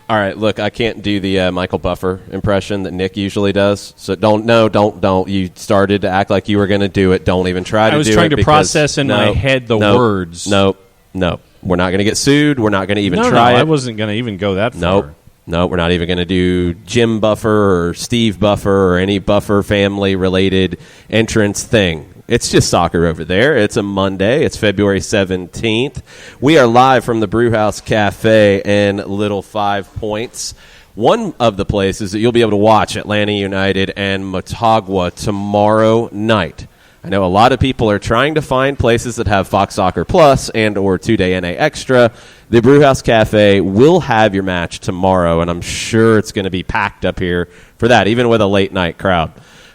All right, look, I can't do the Michael Buffer impression that Nick usually does. So don't. You started to act like you were going to do it. Don't even try to do it. I was trying to process in my head the words. Nope. We're not going to get sued. We're not going to even try it. I wasn't going to even go that far. Nope, we're not even going to do Jim Buffer or Steve Buffer or any Buffer family-related entrance thing. It's just soccer over there. It's a Monday. It's February 17th. We are live from the Brewhouse Cafe in Little 5 Points. One of the places that you'll be able to watch Atlanta United and Motagua tomorrow night. I know a lot of people are trying to find places that have Fox Soccer Plus and or 2-day NA Extra. The Brewhouse Cafe will have your match tomorrow, and I'm sure it's going to be packed up here for that, even with a late-night crowd.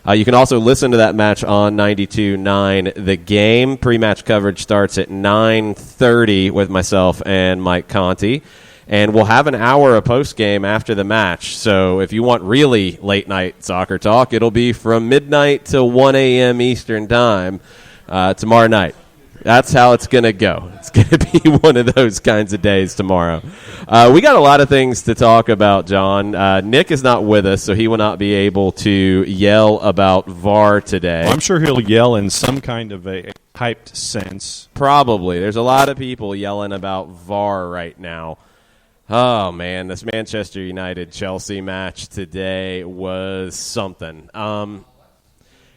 You can also listen to that match on 92.9 The Game. Pre-match coverage starts at 9:30 with myself and Mike Conti. And we'll have an hour of post-game after the match. So if you want really late-night soccer talk, it'll be from midnight to 1 a.m. Eastern Time tomorrow night. That's how it's going to go. It's going to be one of those kinds of days tomorrow. We got a lot of things to talk about, John. Nick is not with us, so he will not be able to yell about VAR today. Well, I'm sure he'll yell in some kind of a hyped sense. Probably. There's a lot of people yelling about VAR right now. Oh, man, this Manchester United-Chelsea match today was something.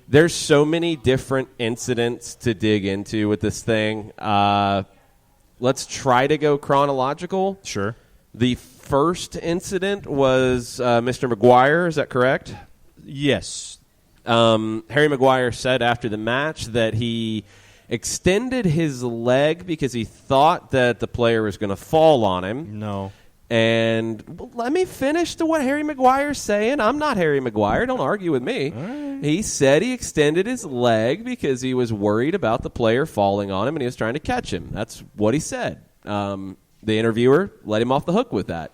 There's so many different incidents to dig into with this thing. Let's try to go chronological. Sure. The first incident was Mr. Maguire. Is that correct? Yes. Harry Maguire said after the match that he extended his leg because he thought that the player was going to fall on him. No. And let me finish to what Harry Maguire's saying. I'm not Harry Maguire. Don't argue with me. Right. He said he extended his leg because he was worried about the player falling on him and he was trying to catch him. That's what he said. The interviewer let him off the hook with that.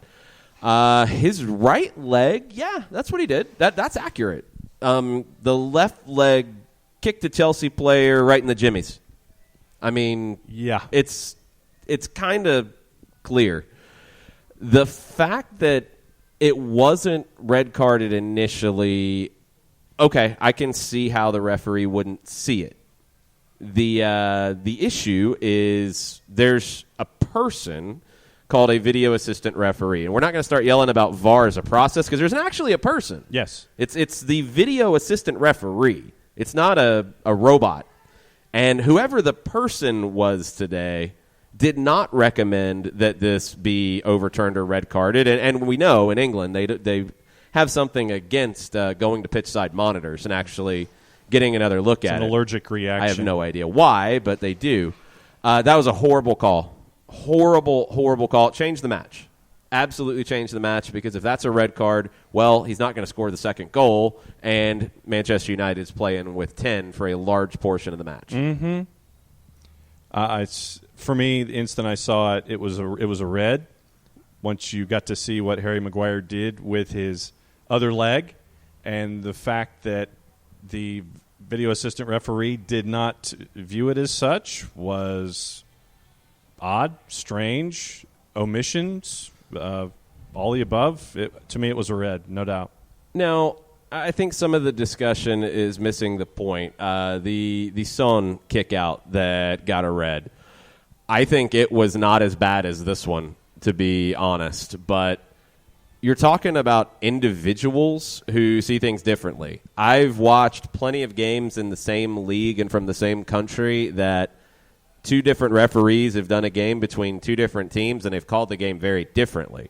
His right leg, yeah, that's what he did. That's accurate. The left leg kicked the Chelsea player right in the jimmies. I mean, yeah, it's kind of clear. The fact that it wasn't red carded initially, okay, I can see how the referee wouldn't see it. The issue is there's a person called a video assistant referee, and we're not going to start yelling about VAR as a process because there's actually a person. Yes, it's the video assistant referee. It's not a robot, and whoever the person was today did not recommend that this be overturned or red carded. And we know in England they have something against going to pitch side monitors and actually getting another look at it. It's an allergic reaction. I have no idea why, but they do. That was a horrible call. Horrible call. It changed the match. Absolutely changed the match because if that's a red card, well, he's not going to score the second goal, and Manchester United is playing with 10 for a large portion of the match. Mm-hmm. For me, the instant I saw it, it was a red. Once you got to see what Harry Maguire did with his other leg, and the fact that the video assistant referee did not view it as such was odd, strange, omissions, all the above. To me, it was a red, no doubt. Now, I think some of the discussion is missing the point. The Son kick out that got a red. I think it was not as bad as this one, to be honest. But you're talking about individuals who see things differently. I've watched plenty of games in the same league and from the same country that two different referees have done a game between two different teams, and they've called the game very differently.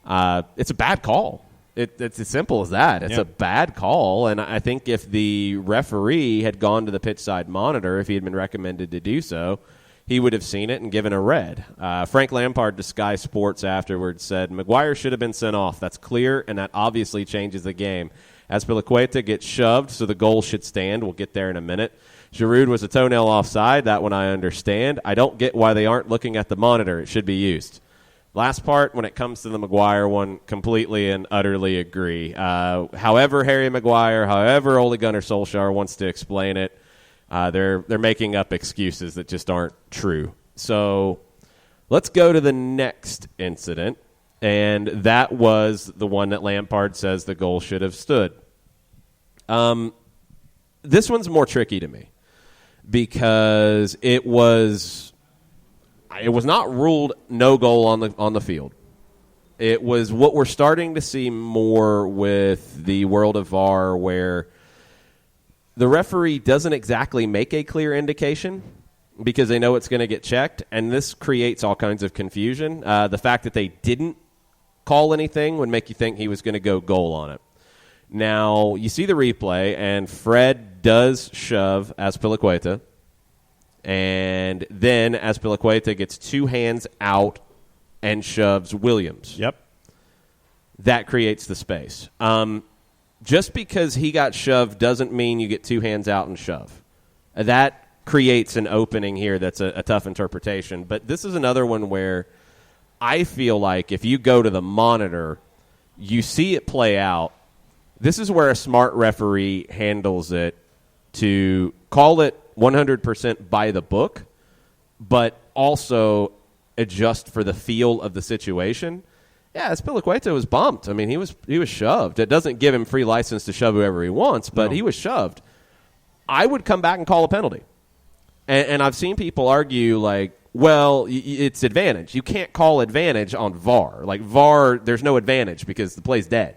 It's a bad call. It's as simple as that. It's a bad call, and I think if the referee had gone to the pitch side monitor, if he had been recommended to do so, he would have seen it and given a red. Frank Lampard to Sky Sports afterwards said, Maguire should have been sent off. That's clear, and that obviously changes the game. Azpilicueta gets shoved, so the goal should stand. We'll get there in a minute. Giroud was a toenail offside. That one I understand. I don't get why they aren't looking at the monitor. It should be used. Last part, when it comes to the Maguire one, completely and utterly agree. However Harry Maguire, however Ole Gunnar Solskjaer wants to explain it, they're making up excuses that just aren't true. So let's go to the next incident, And that was the one that Lampard says the goal should have stood. This one's more tricky to me because it was not ruled no goal on the field. It was what we're starting to see more with the world of VAR, where the referee doesn't exactly make a clear indication because they know it's going to get checked, and this creates all kinds of confusion. The fact that they didn't call anything would make you think he was going to go goal on it. Now, you see the replay, and Fred does shove Azpilicueta, and then Azpilicueta gets two hands out and shoves Williams. Yep. That creates the space. Just because he got shoved doesn't mean you get two hands out and shove. That creates an opening here that's a tough interpretation. But this is another one where I feel like if you go to the monitor, you see it play out. This is where a smart referee handles it to call it 100% by the book, but also adjust for the feel of the situation. Yeah, Azpilicueta was bumped. I mean, he was shoved. It doesn't give him free license to shove whoever he wants, but he was shoved. I would come back and call a penalty. And I've seen people argue like, well, it's advantage. You can't call advantage on VAR. Like VAR, there's no advantage because the play's dead.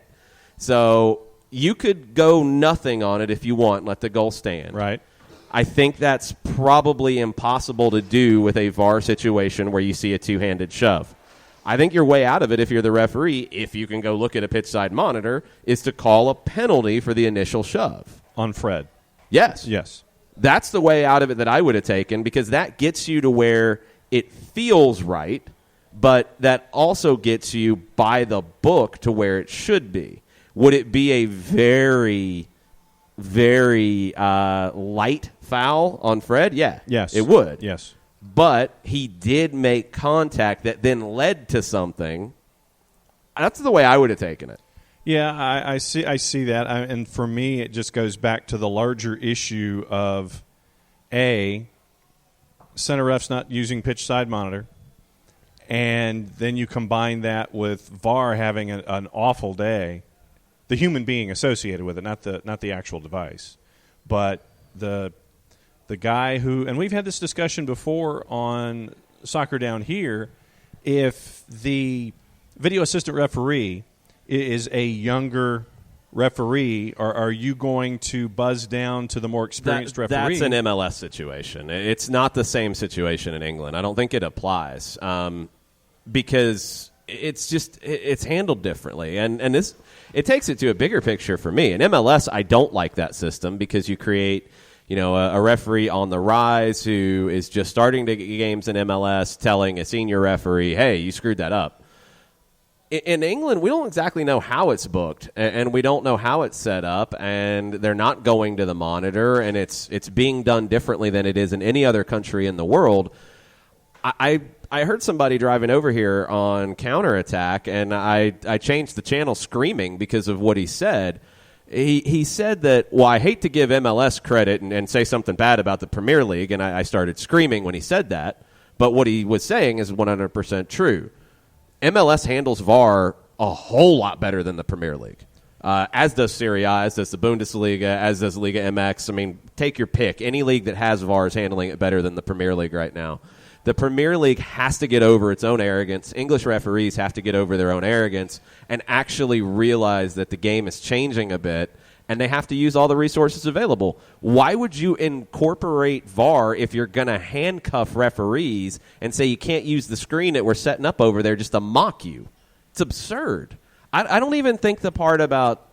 So you could go nothing on it if you want, let the goal stand. Right. I think that's probably impossible to do with a VAR situation where you see a two-handed shove. I think your way out of it, if you're the referee, if you can go look at a pitch side monitor, is to call a penalty for the initial shove. On Fred. Yes. Yes. That's the way out of it that I would have taken, because that gets you to where it feels right, but that also gets you by the book to where it should be. Would it be a very, very light foul on Fred? Yeah. Yes. It would. Yes. But he did make contact that then led to something. That's the way I would have taken it. Yeah, I see that. And for me, it just goes back to the larger issue of, A, center ref's not using pitch side monitor, and then you combine that with VAR having an awful day. The human being associated with it, not the actual device, but the guy who, and we've had this discussion before on Soccer Down Here, if the video assistant referee is a younger referee, or are you going to buzz down to the more experienced referee? That's an MLS situation. It's not the same situation in England. I don't think it applies because it's handled differently, and this. It takes it to a bigger picture for me. In MLS, I don't like that system because you create, a referee on the rise who is just starting to get games in MLS telling a senior referee, hey, you screwed that up. In England, we don't exactly know how it's booked, and we don't know how it's set up, and they're not going to the monitor, and it's being done differently than it is in any other country in the world. I heard somebody driving over here on Counterattack, and I changed the channel screaming because of what he said. He said that, well, I hate to give MLS credit and say something bad about the Premier League, and I started screaming when he said that. But what he was saying is 100% true. MLS handles VAR a whole lot better than the Premier League, as does Serie A, as does the Bundesliga, as does Liga MX. I mean, take your pick. Any league that has VAR is handling it better than the Premier League right now. The Premier League has to get over its own arrogance. English referees have to get over their own arrogance and actually realize that the game is changing a bit, and they have to use all the resources available. Why would you incorporate VAR if you're going to handcuff referees and say you can't use the screen that we're setting up over there just to mock you? It's absurd. I don't even think the part about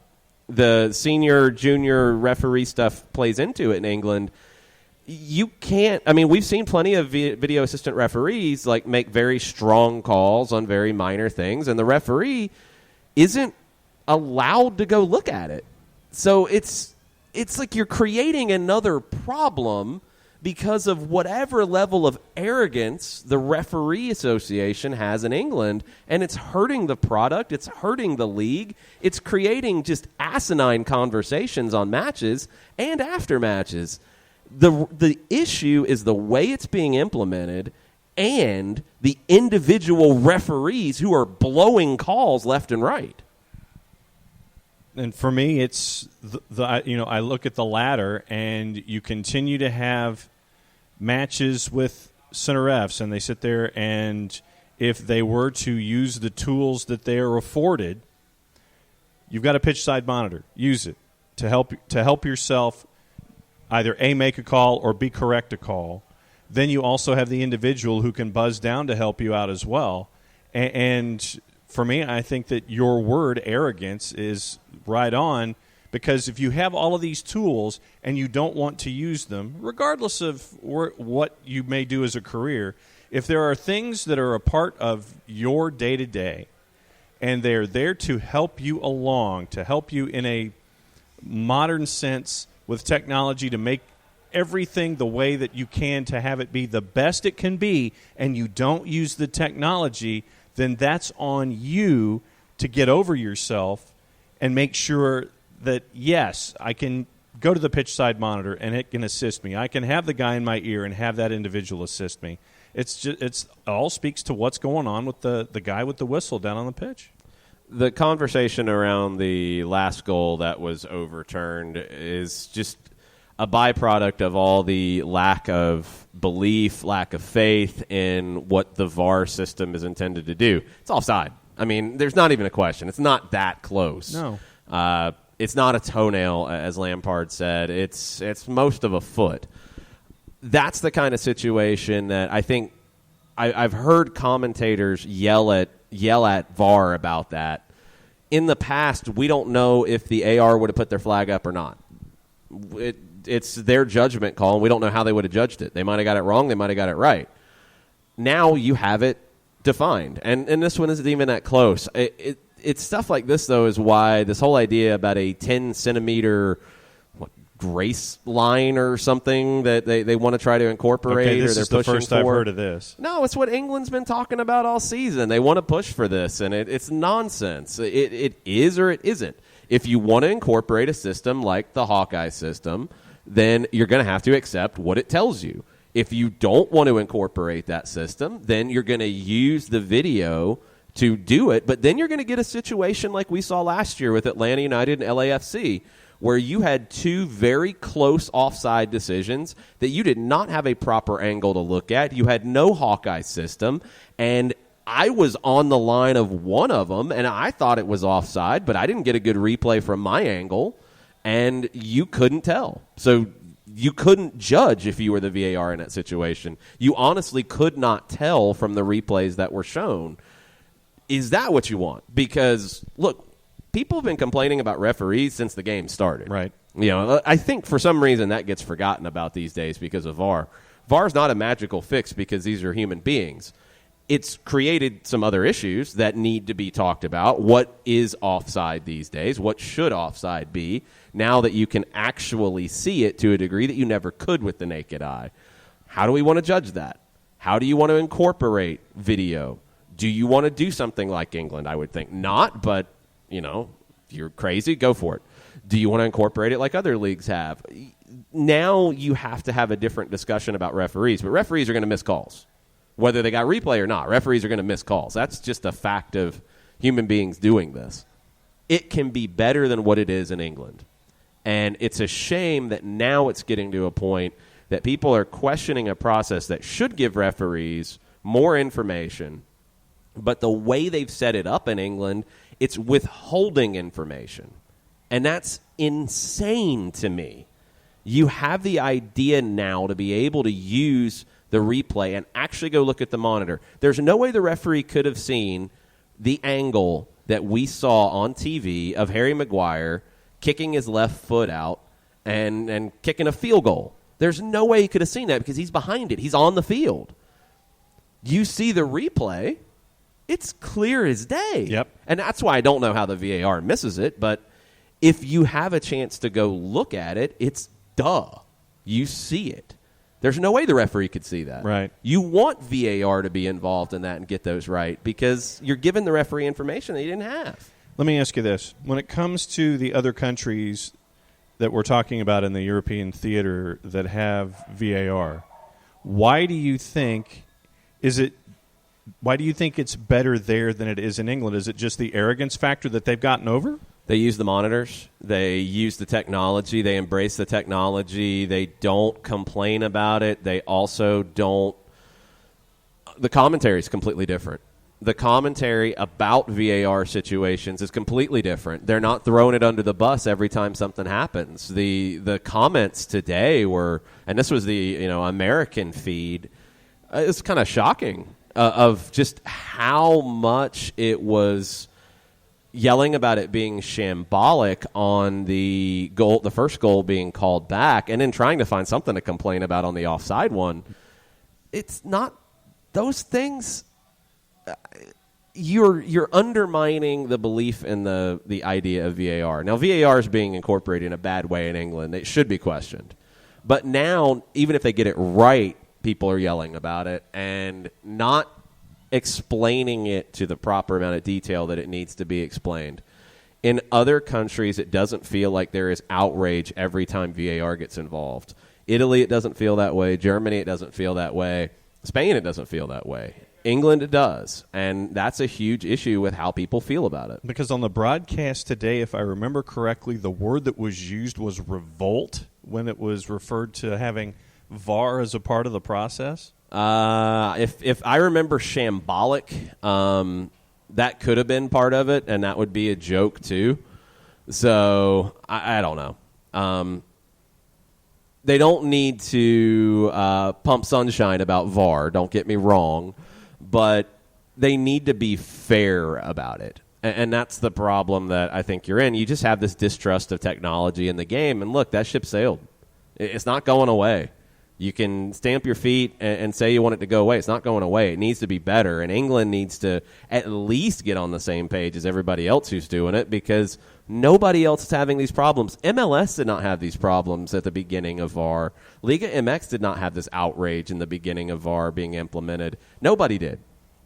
the senior, junior referee stuff plays into it in England. You can't. I mean, we've seen plenty of video assistant referees like make very strong calls on very minor things, and the referee isn't allowed to go look at it. So it's like you're creating another problem because of whatever level of arrogance the referee association has in England, and it's hurting the product, it's hurting the league, it's creating just asinine conversations on matches and after matches. The issue is the way it's being implemented and the individual referees who are blowing calls left and right. And for me, it's I look at the latter, and you continue to have matches with center refs, and they sit there, and if they were to use the tools that they are afforded, you've got a pitch side monitor. Use it to help yourself either A, make a call, or B, correct a call. Then you also have the individual who can buzz down to help you out as well. And for me, I think that your word, arrogance, is right on, because if you have all of these tools and you don't want to use them, regardless of what you may do as a career, if there are things that are a part of your day-to-day and they're there to help you along, to help you in a modern sense with technology to make everything the way that you can to have it be the best it can be, and you don't use the technology, then that's on you to get over yourself and make sure that, yes, I can go to the pitch side monitor and it can assist me. I can have the guy in my ear and have that individual assist me. It all speaks to what's going on with the guy with the whistle down on the pitch. The conversation around the last goal that was overturned is just a byproduct of all the lack of belief, lack of faith in what the VAR system is intended to do. It's offside. I mean, there's not even a question. It's not that close. No. It's not a toenail, as Lampard said. It's most of a foot. That's the kind of situation that I think I've heard commentators yell at VAR about that. In the past, we don't know if the AR would have put their flag up or not. It's their judgment call, and we don't know how they would have judged it. They might have got it wrong. They might have got it right. Now you have it defined, and this one isn't even that close. It's stuff like this, though, is why this whole idea about a 10-centimeter grace line or something that they want to try to incorporate, okay, or they're this is pushing the first for. I've heard of this. No, it's what England's been talking about all season. They want to push for this, and it's nonsense. It is or it isn't. If you want to incorporate a system like the Hawkeye system, then you're going to have to accept what it tells you. If you don't want to incorporate that system, then you're going to use the video to do it. But then you're going to get a situation like we saw last year with Atlanta United and LAFC, where you had two very close offside decisions that you did not have a proper angle to look at. You had no Hawkeye system, and I was on the line of one of them, and I thought it was offside, but I didn't get a good replay from my angle, and you couldn't tell. So you couldn't judge if you were the VAR in that situation. You honestly could not tell from the replays that were shown. Is that what you want? Because, look, people have been complaining about referees since the game started. Right. You know, I think for some reason that gets forgotten about these days because of VAR. VAR is not a magical fix because these are human beings. It's created some other issues that need to be talked about. What is offside these days? What should offside be now that you can actually see it to a degree that you never could with the naked eye? How do we want to judge that? How do you want to incorporate video? Do you want to do something like England? I would think not, but, you know, if you're crazy, go for it. Do you want to incorporate it like other leagues have? Now you have to have a different discussion about referees, but referees are going to miss calls. Whether they got replay or not, referees are going to miss calls. That's just a fact of human beings doing this. It can be better than what it is in England. And it's a shame that now it's getting to a point that people are questioning a process that should give referees more information. But the way they've set it up in England, it's withholding information. And that's insane to me. You have the idea now to be able to use the replay and actually go look at the monitor. There's no way the referee could have seen the angle that we saw on TV of Harry Maguire kicking his left foot out and kicking a field goal. There's no way he could have seen that because he's behind it. He's on the field. You see the replay, it's clear as day. Yep. And that's why I don't know how the VAR misses it, but if you have a chance to go look at it, it's duh. You see it. There's no way the referee could see that. Right. You want VAR to be involved in that and get those right because you're giving the referee information that you didn't have. Let me ask you this. When it comes to the other countries that we're talking about in the European theater that have VAR, why do you think Why do you think it's better there than it is in England? Is it just the arrogance factor that they've gotten over? They use the monitors. They use the technology. They embrace the technology. They don't complain about it. They also don't. The commentary is completely different. The commentary about VAR situations is completely different. They're not throwing it under the bus every time something happens. The comments today were, and this was the American feed, it's kind of shocking of just how much it was yelling about it being shambolic on the goal, the first goal being called back, and then trying to find something to complain about on the offside one. It's not those things. You're undermining the belief in the idea of VAR. Now, VAR is being incorporated in a bad way in England. It should be questioned. But now, even if they get it right, people are yelling about it and not explaining it to the proper amount of detail that it needs to be explained. In other countries, it doesn't feel like there is outrage every time VAR gets involved. Italy, it doesn't feel that way. Germany, it doesn't feel that way. Spain, it doesn't feel that way. England, it does. And that's a huge issue with how people feel about it. Because on the broadcast today, if I remember correctly, the word that was used was revolt when it was referred to having VAR as a part of the process. If I remember shambolic, that could have been part of it, and that would be a joke too. So I don't know. They don't need to pump sunshine about VAR, don't get me wrong, but they need to be fair about it. And that's the problem that I think you're in. You just have this distrust of technology in the game, and look, that ship sailed. It's not going away. You can stamp your feet and say you want it to go away. It's not going away. It needs to be better, and England needs to at least get on the same page as everybody else who's doing it, because nobody else is having these problems. MLS did not have these problems at the beginning of VAR. Liga MX did not have this outrage in the beginning of VAR being implemented. Nobody did.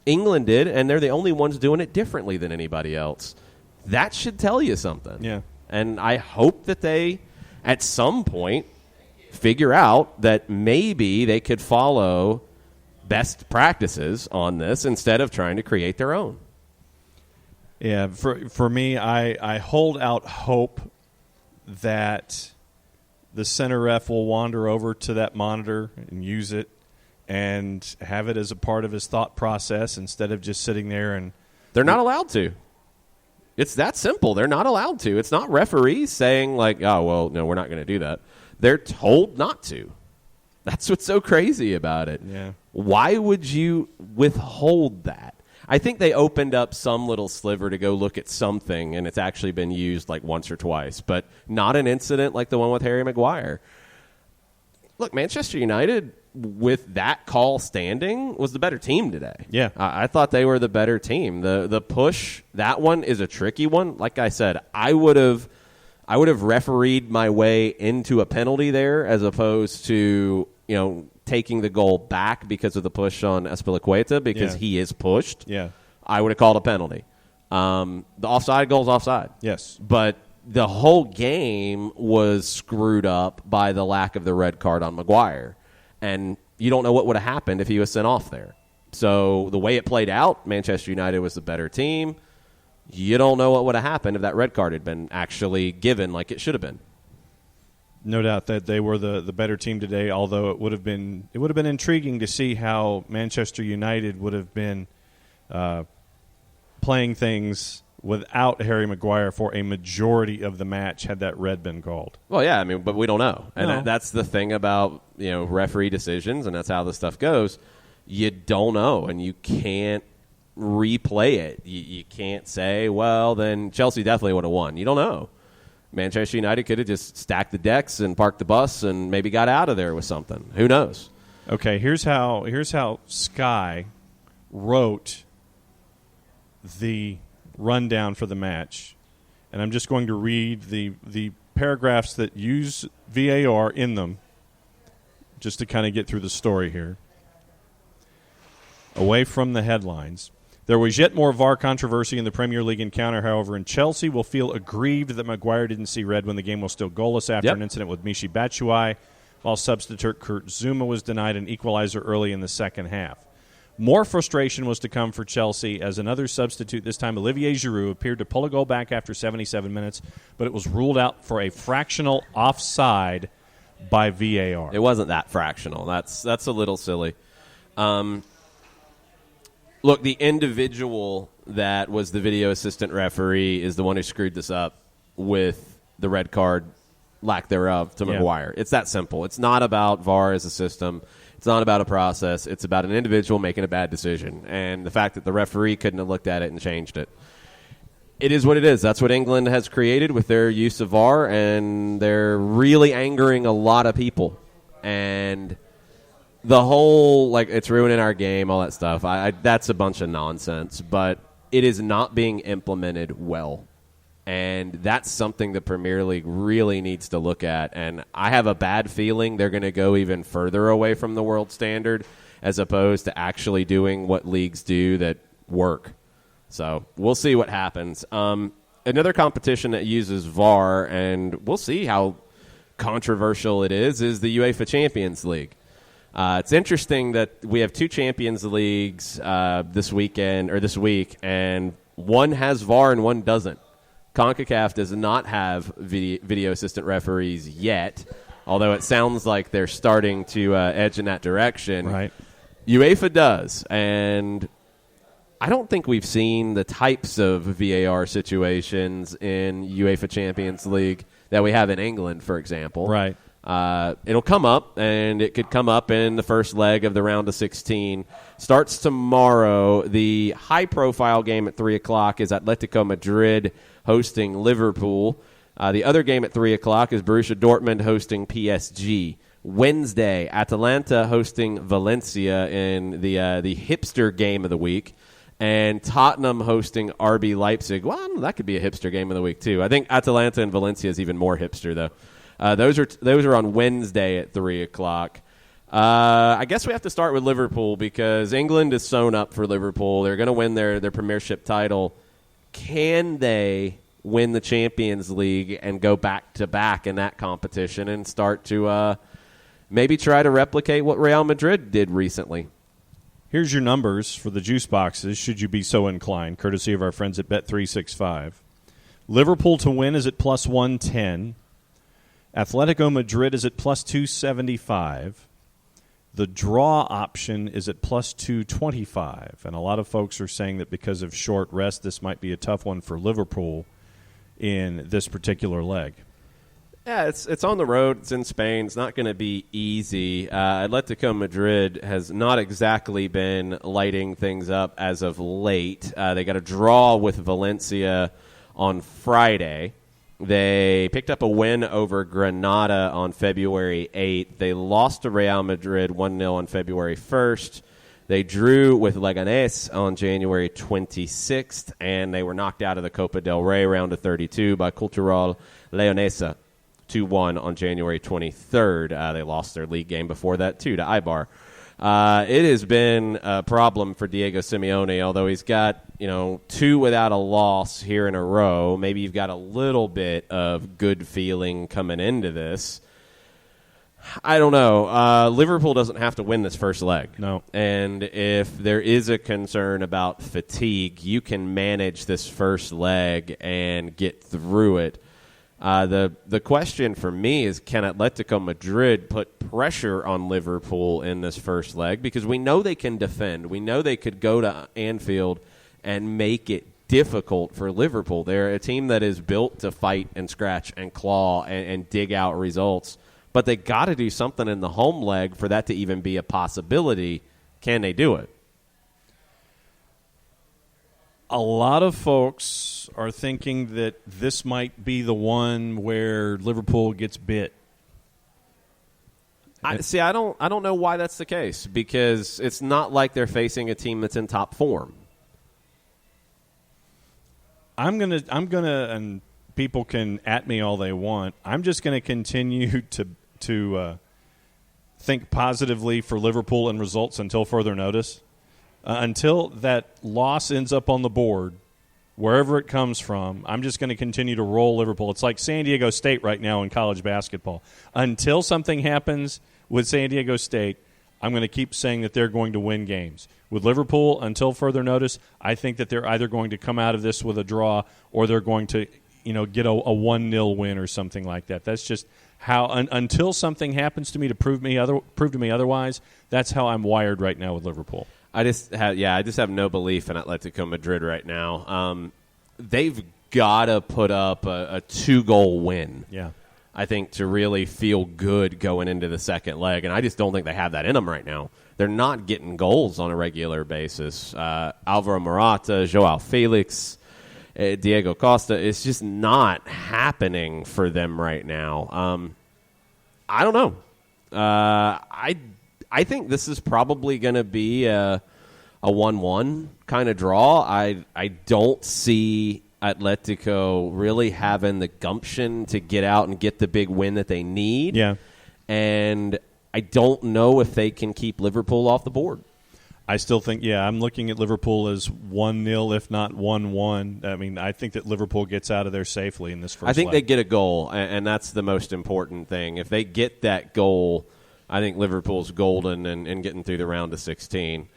England did, and they're the only ones doing it differently than anybody else. That should tell you something. Yeah. And I hope that they, at some point, figure out that maybe they could follow best practices on this instead of trying to create their own. Yeah, for me, I hold out hope that the center ref will wander over to that monitor and use it and have it as a part of his thought process instead of just sitting there and... They're not allowed to. It's that simple. They're not allowed to. It's not referees saying, like, oh, well, no, we're not going to do that. They're told not to. That's what's so crazy about it. Yeah. Why would you withhold that? I think they opened up some little sliver to go look at something, and it's actually been used like once or twice, but not an incident like the one with Harry Maguire. Look, Manchester United, with that call standing, was the better team today. Yeah. I thought they were the better team. The push, that one is a tricky one. Like I said, I would have refereed my way into a penalty there as opposed to, taking the goal back because of the push on Azpilicueta because he is pushed. Yeah. I would have called a penalty. The offside goal is offside. Yes. But the whole game was screwed up by the lack of the red card on Maguire. And you don't know what would have happened if he was sent off there. So the way it played out, Manchester United was the better team. You don't know what would have happened if that red card had been actually given like it should have been. No doubt that they were the better team today, although it would have been intriguing to see how Manchester United would have been playing things without Harry Maguire for a majority of the match had that red been called. Well, yeah, but we don't know. And No. that's the thing about, referee decisions, and that's how this stuff goes. You don't know, and you can't replay it. You can't say, well, then Chelsea definitely would have won. You don't know. Manchester United could have just stacked the decks and parked the bus and maybe got out of there with something. Who knows? Okay, here's how Sky wrote the rundown for the match. And I'm just going to read the paragraphs that use VAR in them just to kind of get through the story here. Away from the headlines. There was yet more VAR controversy in the Premier League encounter, however, and Chelsea will feel aggrieved that Maguire didn't see red when the game was still goalless after an incident with Michy Batshuayi, while substitute Kurt Zouma was denied an equalizer early in the second half. More frustration was to come for Chelsea as another substitute, this time Olivier Giroud, appeared to pull a goal back after 77 minutes, but it was ruled out for a fractional offside by VAR. It wasn't that fractional. That's a little silly. Look, the individual that was the video assistant referee is the one who screwed this up with the red card, lack thereof, to Maguire. It's that simple. It's not about VAR as a system. It's not about a process. It's about an individual making a bad decision. And the fact that the referee couldn't have looked at it and changed it. It is what it is. That's what England has created with their use of VAR, and they're really angering a lot of people. And the whole, it's ruining our game, all that stuff, that's a bunch of nonsense. But it is not being implemented well. And that's something the Premier League really needs to look at. And I have a bad feeling they're going to go even further away from the world standard as opposed to actually doing what leagues do that work. So we'll see what happens. Another competition that uses VAR, and we'll see how controversial it is the UEFA Champions League. It's interesting that we have two Champions Leagues this week, and one has VAR and one doesn't. CONCACAF does not have video assistant referees yet, although it sounds like they're starting to edge in that direction. Right. UEFA does, and I don't think we've seen the types of VAR situations in UEFA Champions League that we have in England, for example. Right. It'll come up, and it could come up in the first leg of the round of 16. Starts tomorrow. The high-profile game at 3 o'clock is Atletico Madrid hosting Liverpool. The other game at 3 o'clock is Borussia Dortmund hosting PSG. Wednesday, Atalanta hosting Valencia in the hipster game of the week. And Tottenham hosting RB Leipzig. Well, that could be a hipster game of the week, too. I think Atalanta and Valencia is even more hipster, though. Those are on Wednesday at 3 o'clock. I guess we have to start with Liverpool because England is sewn up for Liverpool. They're going to win their Premiership title. Can they win the Champions League and go back-to-back in that competition and start to maybe try to replicate what Real Madrid did recently? Here's your numbers for the juice boxes, should you be so inclined, courtesy of our friends at Bet365. Liverpool to win is at plus 110. Atletico Madrid is at plus 275. The draw option is at plus 225. And a lot of folks are saying that because of short rest, this might be a tough one for Liverpool in this particular leg. Yeah, it's on the road. It's in Spain. It's not going to be easy. Atletico Madrid has not exactly been lighting things up as of late. They got a draw with Valencia on Friday. They picked up a win over Granada on February 8th. They lost to Real Madrid 1-0 on February 1st. They drew with Leganés on January 26th, and they were knocked out of the Copa del Rey round of 32 by Cultural Leonesa 2-1 on January 23rd. They lost their league game before that, too, to Eibar. It has been a problem for Diego Simeone, although he's got, two without a loss here in a row. Maybe you've got a little bit of good feeling coming into this. I don't know. Liverpool doesn't have to win this first leg. No. And if there is a concern about fatigue, you can manage this first leg and get through it. The question for me is, can Atletico Madrid put pressure on Liverpool in this first leg? Because we know they can defend. We know they could go to Anfield and make it difficult for Liverpool. They're a team that is built to fight and scratch and claw and dig out results. But they got to do something in the home leg for that to even be a possibility. Can they do it? A lot of folks are thinking that this might be the one where Liverpool gets bit. I don't know why that's the case, because it's not like they're facing a team that's in top form. I'm gonna, and people can at me all they want. I'm just gonna continue to think positively for Liverpool and results until further notice. Until that loss ends up on the board, wherever it comes from, I'm just going to continue to roll Liverpool. It's like San Diego State right now in college basketball. Until something happens with San Diego State, I'm going to keep saying that they're going to win games. With Liverpool, until further notice, I think that they're either going to come out of this with a draw or they're going to, get a 1-0 win or something like that. That's just how until something happens to me to prove to me otherwise. That's how I'm wired right now with Liverpool. I just have no belief in Atletico Madrid right now. They've got to put up a 2-goal win. Yeah. I think, to really feel good going into the second leg. And I just don't think they have that in them right now. They're not getting goals on a regular basis. Alvaro Morata, Joao Felix, Diego Costa, it's just not happening for them right now. I don't know. I think this is probably going to be a 1-1 kind of draw. I don't see Atletico really having the gumption to get out and get the big win that they need. Yeah. And I don't know if they can keep Liverpool off the board. I still think, I'm looking at Liverpool as 1-0, if not 1-1. I mean, I think that Liverpool gets out of there safely in this first I think leg. they get a goal, and that's the most important thing. If they get that goal, I think Liverpool's golden and getting through the round of 16.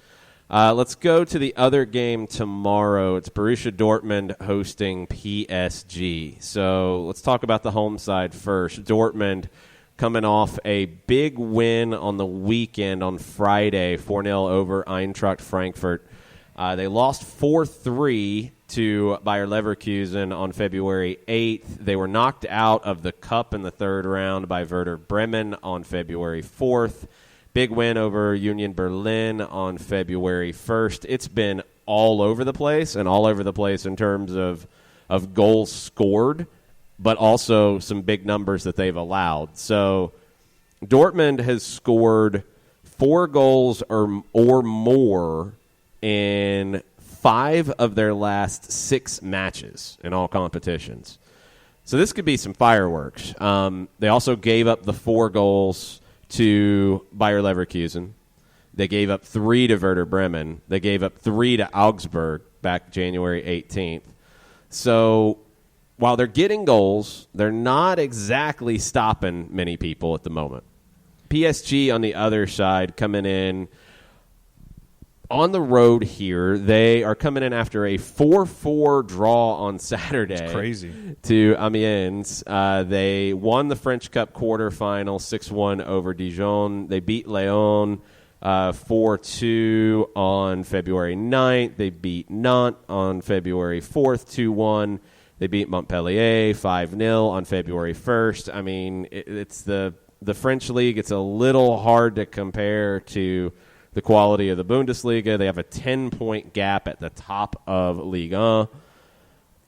Let's go to the other game tomorrow. It's Borussia Dortmund hosting PSG. So let's talk about the home side first. Dortmund coming off a big win on the weekend on Friday, 4-0 over Eintracht Frankfurt. They lost 4-3 to Bayer Leverkusen on February 8th. They were knocked out of the Cup in the third round by Werder Bremen on February 4th. Big win over Union Berlin on February 1st. It's been all over the place, and all over the place in terms of goals scored, but also some big numbers that they've allowed. So Dortmund has scored 4 goals or more in 5 of their last 6 matches in all competitions. So this could be some fireworks. They also gave up the 4 goals to Bayer Leverkusen. They gave up 3 to Werder Bremen. They gave up 3 to Augsburg back January 18th. So while they're getting goals, they're not exactly stopping many people at the moment. PSG on the other side coming in on the road here. They are coming in after a 4-4 draw on Saturday. It's crazy. To Amiens. They won the French Cup quarterfinal 6-1 over Dijon. They beat Lyon 4-2 on February 9th. They beat Nantes on February 4th 2-1. They beat Montpellier 5-0 on February 1st. I mean, it's the French league. It's a little hard to compare to the quality of the Bundesliga. They have a 10-point gap at the top of Ligue 1.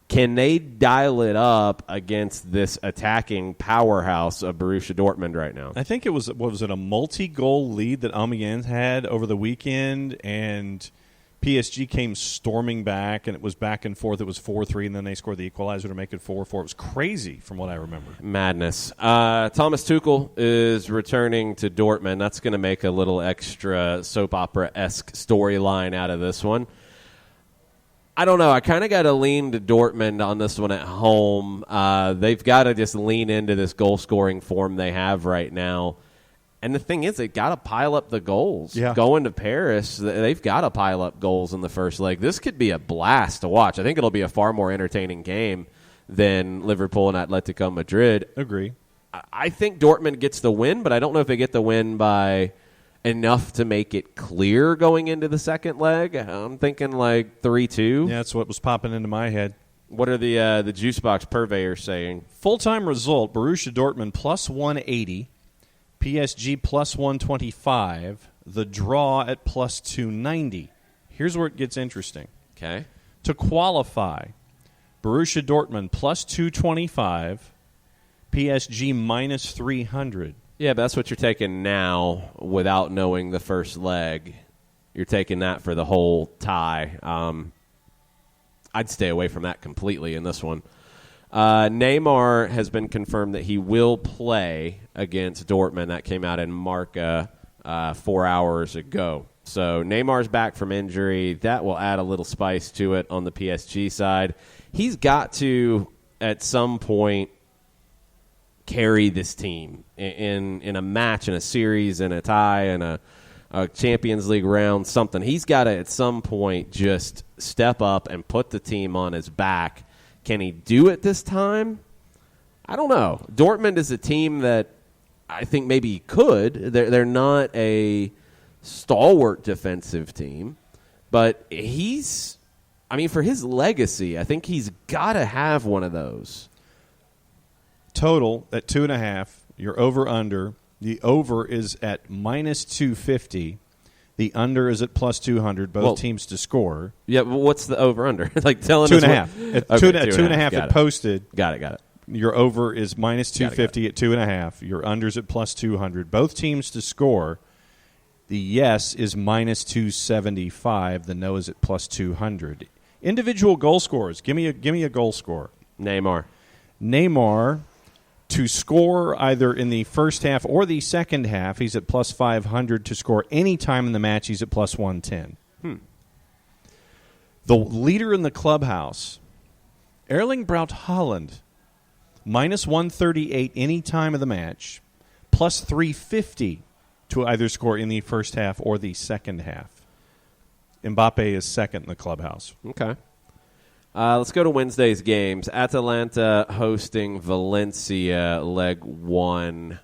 Can they dial it up against this attacking powerhouse of Borussia Dortmund right now? I think it was, a multi-goal lead that Amiens had over the weekend, and PSG came storming back, and it was back and forth. It was 4-3, and then they scored the equalizer to make it 4-4. It was crazy from what I remember. Madness. Thomas Tuchel is returning to Dortmund. That's going to make a little extra soap opera-esque storyline out of this one. I don't know. I kind of got to lean to Dortmund on this one at home. They've got to just lean into this goal-scoring form they have right now. And the thing is, they've got to pile up the goals. Yeah. Going to Paris, they've got to pile up goals in the first leg. This could be a blast to watch. I think it'll be a far more entertaining game than Liverpool and Atletico Madrid. Agree. I think Dortmund gets the win, but I don't know if they get the win by enough to make it clear going into the second leg. I'm thinking like 3-2. Yeah, that's what was popping into my head. What are the juice box purveyors saying? Full-time result, Borussia Dortmund plus 180. PSG plus 125, the draw at plus 290. Here's where it gets interesting. Okay. To qualify, Borussia Dortmund plus 225, PSG minus 300. Yeah, but that's what you're taking now without knowing the first leg. You're taking that for the whole tie. I'd stay away from that completely in this one. Neymar has been confirmed that he will play against Dortmund. That came out in Marca 4 hours ago. So Neymar's back from injury. That will add a little spice to it on the PSG side. He's got to, at some point, carry this team in a match, in a series, in a tie, in a a Champions League round, something. He's got to, at some point, just step up and put the team on his back. Can he do it this time? I don't know. Dortmund is a team that I think maybe he could. They're not a stalwart defensive team, but he's, I mean, for his legacy, I think he's got to have one of those. Total at 2.5. You're over-under. The over is at minus 250. The under is at plus 200. Both teams to score. Yeah, but what's the over-under? Like telling 2.5. us At 2.5 it posted. Got it. Your over is minus 250 at 2.5. Your under's at plus 200. Both teams to score. The yes is minus 275. The no is at plus 200. Individual goal scorers. Give me a goal scorer. Neymar to score either in the first half or the second half, he's at plus 500. To score any time in the match, he's at plus 110. The leader in the clubhouse, Erling Braut Haaland, minus 138 any time of the match, plus 350 to either score in the first half or the second half. Mbappe is second in the clubhouse. Okay. Let's go to Wednesday's games. Atalanta hosting Valencia, leg 1.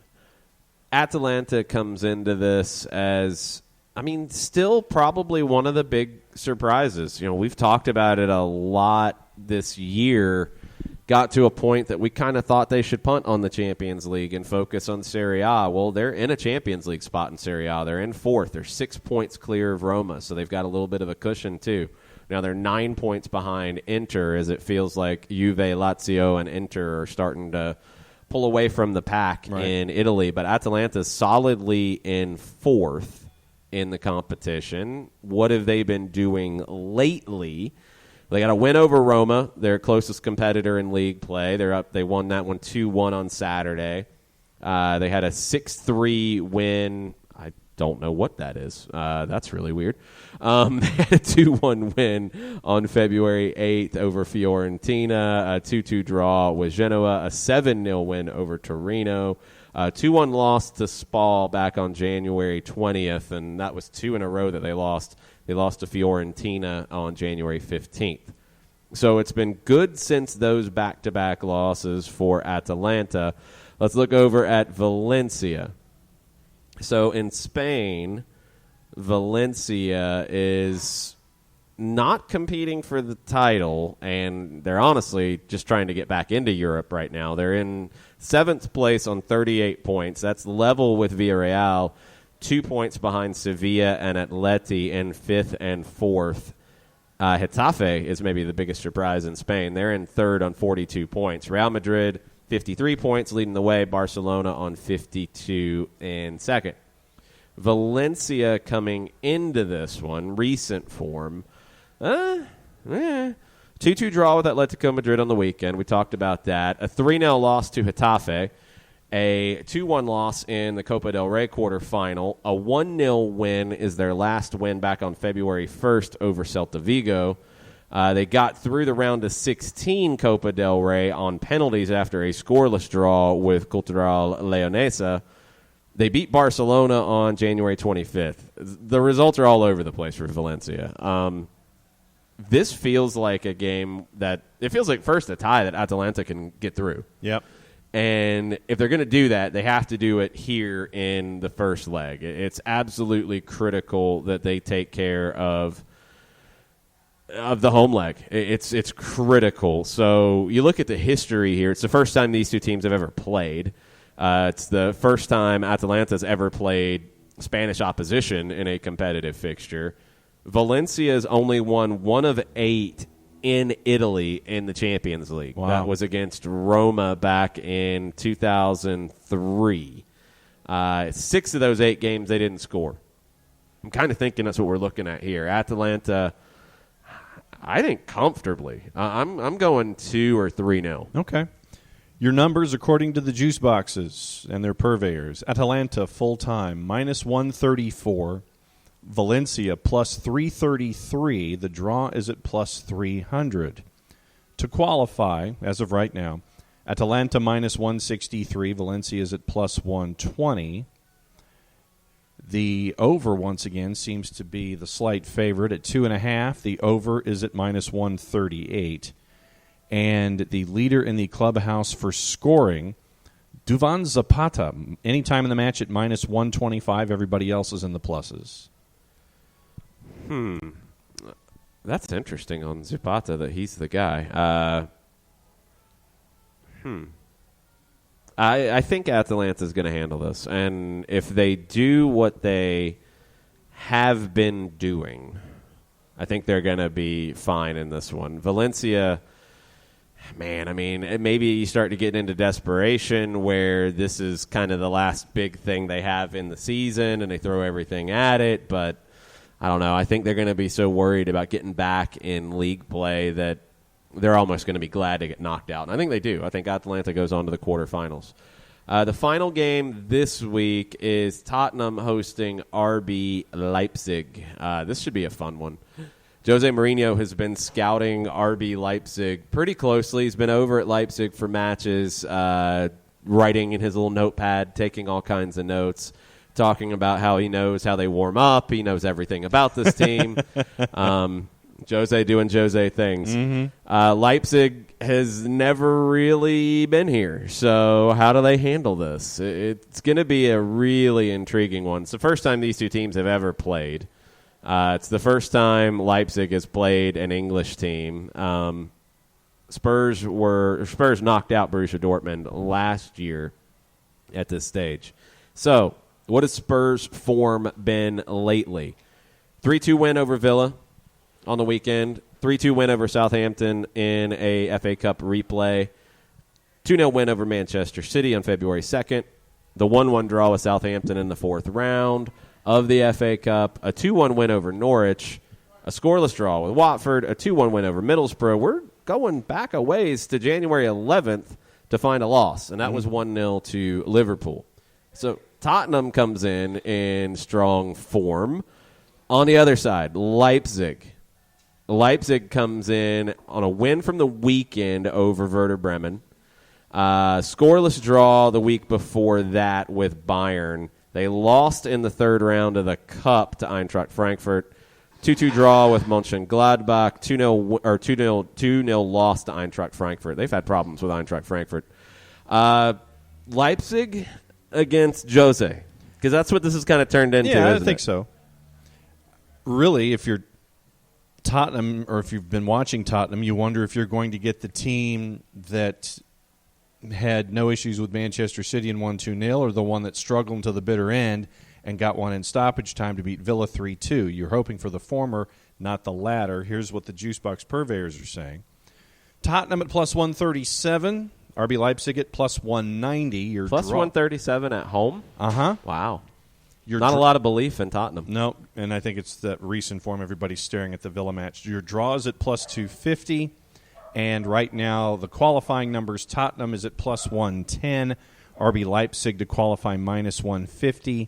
Atalanta comes into this as, I mean, still probably one of the big surprises. You know, we've talked about it a lot this year. Got to a point that we kind of thought they should punt on the Champions League and focus on Serie A. Well, they're in a Champions League spot in Serie A. They're in 4th. They're 6 points clear of Roma, so they've got a little bit of a cushion too. Now they're 9 points behind Inter, as it feels like Juve, Lazio, and Inter are starting to pull away from the pack in Italy. But Atalanta's solidly in 4th in the competition. What have they been doing lately? They got a win over Roma, their closest competitor in league play. They're up. They won that one 2-1 on Saturday. They had a 6-3 win. I don't know what that is. That's really weird. They had a 2-1 win on February 8th over Fiorentina, a 2-2 draw with Genoa, a 7-0 win over Torino, a 2-1 loss to Spal back on January 20th, and that was 2 in a row that they lost. They lost to Fiorentina on January 15th. So it's been good since those back-to-back losses for Atalanta. Let's look over at Valencia. So in Spain, Valencia is not competing for the title, and they're honestly just trying to get back into Europe right now. They're in 7th place on 38 points. That's level with Villarreal, 2 points behind Sevilla and Atleti in 5th and 4th. Getafe is maybe the biggest surprise in Spain. They're in 3rd on 42 points. Real Madrid, 53 points, leading the way. Barcelona on 52 in 2nd. Valencia coming into this one, recent form. 2-2 draw with Atletico Madrid on the weekend. We talked about that. A 3-0 loss to Getafe. A 2-1 loss in the Copa del Rey quarterfinal. A 1-0 win is their last win back on February 1st over Celta Vigo. They got through the round of 16 Copa del Rey on penalties after a scoreless draw with Cultural Leonesa. They beat Barcelona on January 25th. The results are all over the place for Valencia. This feels like a game that it feels like first a tie that Atalanta can get through. Yep. And if they're going to do that, they have to do it here in the first leg. It's absolutely critical that they take care of the home leg. It's critical. So you look at the history here. It's the first time these two teams have ever played. It's the first time Atalanta's ever played Spanish opposition in a competitive fixture. Valencia's only won 1 of 8 in Italy in the Champions League. Wow. That was against Roma back in 2003. 6 of those 8 games they didn't score. I'm kind of thinking that's what we're looking at here. Atalanta, I think comfortably. I'm going 2 or 3-0. Okay. Your numbers according to the juice boxes and their purveyors. Atalanta full-time, minus 134. Valencia plus 333. The draw is at plus 300. To qualify, as of right now, Atalanta minus 163. Valencia is at plus 120. The over, once again, seems to be the slight favorite at 2.5. The over is at -138. And the leader in the clubhouse for scoring, Duvan Zapata, anytime in the match at -125. Everybody else is in the pluses. That's interesting on Zapata that he's the guy. I think Atalanta's going to handle this. And if they do what they have been doing, I think they're going to be fine in this one. Valencia, man, I mean, maybe you start to get into desperation where this is kind of the last big thing they have in the season and they throw everything at it. But I don't know. I think they're going to be so worried about getting back in league play that they're almost going to be glad to get knocked out. And I think they do. I think Atalanta goes on to the quarterfinals. The final game this week is Tottenham hosting RB Leipzig. This should be a fun one. Jose Mourinho has been scouting RB Leipzig pretty closely. He's been over at Leipzig for matches, writing in his little notepad, taking all kinds of notes, talking about how he knows how they warm up. He knows everything about this team. Jose doing Jose things. Mm-hmm. Leipzig has never really been here. So how do they handle this? It's going to be a really intriguing one. It's the first time these two teams have ever played. It's the first time Leipzig has played an English team. Spurs knocked out Borussia Dortmund last year at this stage. So what has Spurs' form been lately? 3-2 win over Villa on the weekend, 3-2 win over Southampton in a FA Cup replay, 2-0 win over Manchester City on February 2nd, the 1-1 draw with Southampton in the fourth round of the FA Cup, a 2-1 win over Norwich, a scoreless draw with Watford, a 2-1 win over Middlesbrough. We're going back a ways to January 11th to find a loss, and that was 1-0 to Liverpool. So Tottenham comes in strong form. On the other side, Leipzig comes in on a win from the weekend over Werder Bremen. Scoreless draw the week before that with Bayern. They lost in the third round of the Cup to Eintracht Frankfurt. 2-2 draw with Mönchengladbach. 2-0 loss to Eintracht Frankfurt. They've had problems with Eintracht Frankfurt. Leipzig against Jose, because that's what this has kind of turned into. Yeah, I think so. Really, if you're Tottenham, or if you've been watching Tottenham, you wonder if you're going to get the team that had no issues with Manchester City and won 2-0, or the one that struggled until the bitter end and got one in stoppage time to beat Villa 3-2. You're hoping for the former, not the latter. Here's what the Juicebox purveyors are saying. Tottenham at +137, RB Leipzig at +190. Your plus draw. 137 at home? Uh-huh. Wow. Not a lot of belief in Tottenham. No, and I think it's that recent form. Everybody's staring at the Villa match. Your draw is at +250, and right now the qualifying numbers, Tottenham is at +110, RB Leipzig to qualify -150,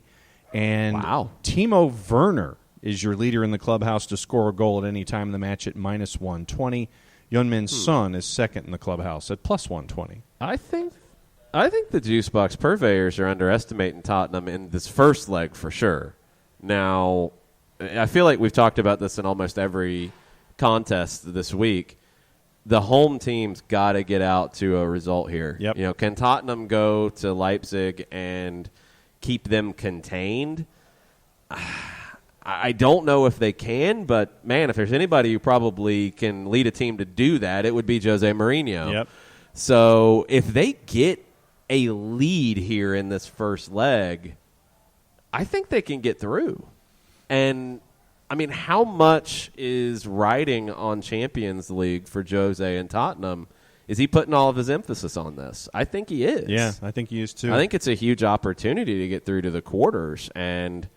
and wow. Timo Werner is your leader in the clubhouse to score a goal at any time in the match at -120. Heung-min Son is second in the clubhouse at +120. I think the Juicebox purveyors are underestimating Tottenham in this first leg for sure. Now, I feel like we've talked about this in almost every contest this week. The home team's got to get out to a result here. Yep. You know, can Tottenham go to Leipzig and keep them contained? I don't know if they can, but, man, if there's anybody who probably can lead a team to do that, it would be Jose Mourinho. Yep. So if they get a lead here in this first leg, I think they can get through. And, I mean, how much is riding on Champions League for Jose and Tottenham? Is he putting all of his emphasis on this? I think he is. Yeah, I think he is too. I think it's a huge opportunity to get through to the quarters. And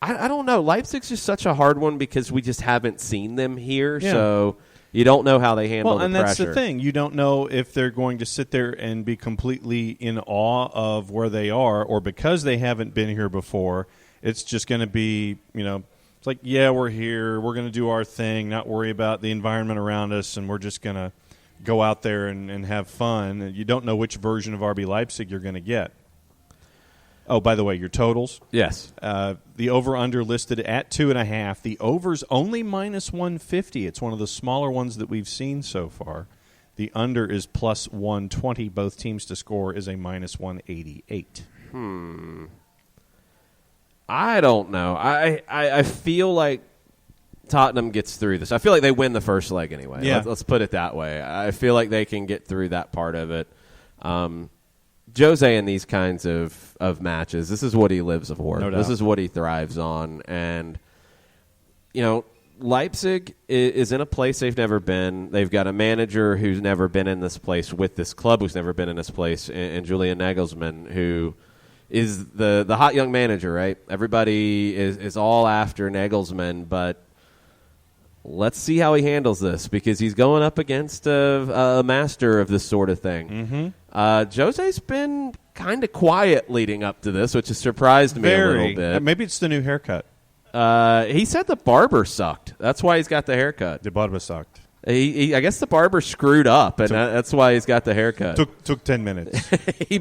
I don't know. Leipzig's just such a hard one because we just haven't seen them here. Yeah. So you don't know how they handle the pressure. Well, and that's the thing. You don't know if they're going to sit there and be completely in awe of where they are, or because they haven't been here before, it's just going to be, it's like, yeah, we're here. We're going to do our thing, not worry about the environment around us, and we're just going to go out there and have fun. You don't know which version of RB Leipzig you're going to get. Oh, by the way, your totals. Yes. The over-under listed at 2.5. The over's only -150. It's one of the smaller ones that we've seen so far. The under is +120. Both teams to score is a -188. I don't know. I feel like Tottenham gets through this. I feel like they win the first leg anyway. Yeah. Let's put it that way. I feel like they can get through that part of it. Jose in these kinds of matches, this is what he lives for. No doubt. This is what he thrives on. And, Leipzig is in a place they've never been. They've got a manager who's never been in this place with this club, who's never been in this place, and Julian Nagelsmann, who is the hot young manager, right? Everybody is all after Nagelsmann, but let's see how he handles this because he's going up against a master of this sort of thing. Jose's been kind of quiet leading up to this, which has surprised me a little bit. Maybe it's the new haircut. He said the barber sucked. That's why he's got the haircut. The barber sucked. I guess the barber screwed up, and that's why he's got the haircut. Took 10 minutes. He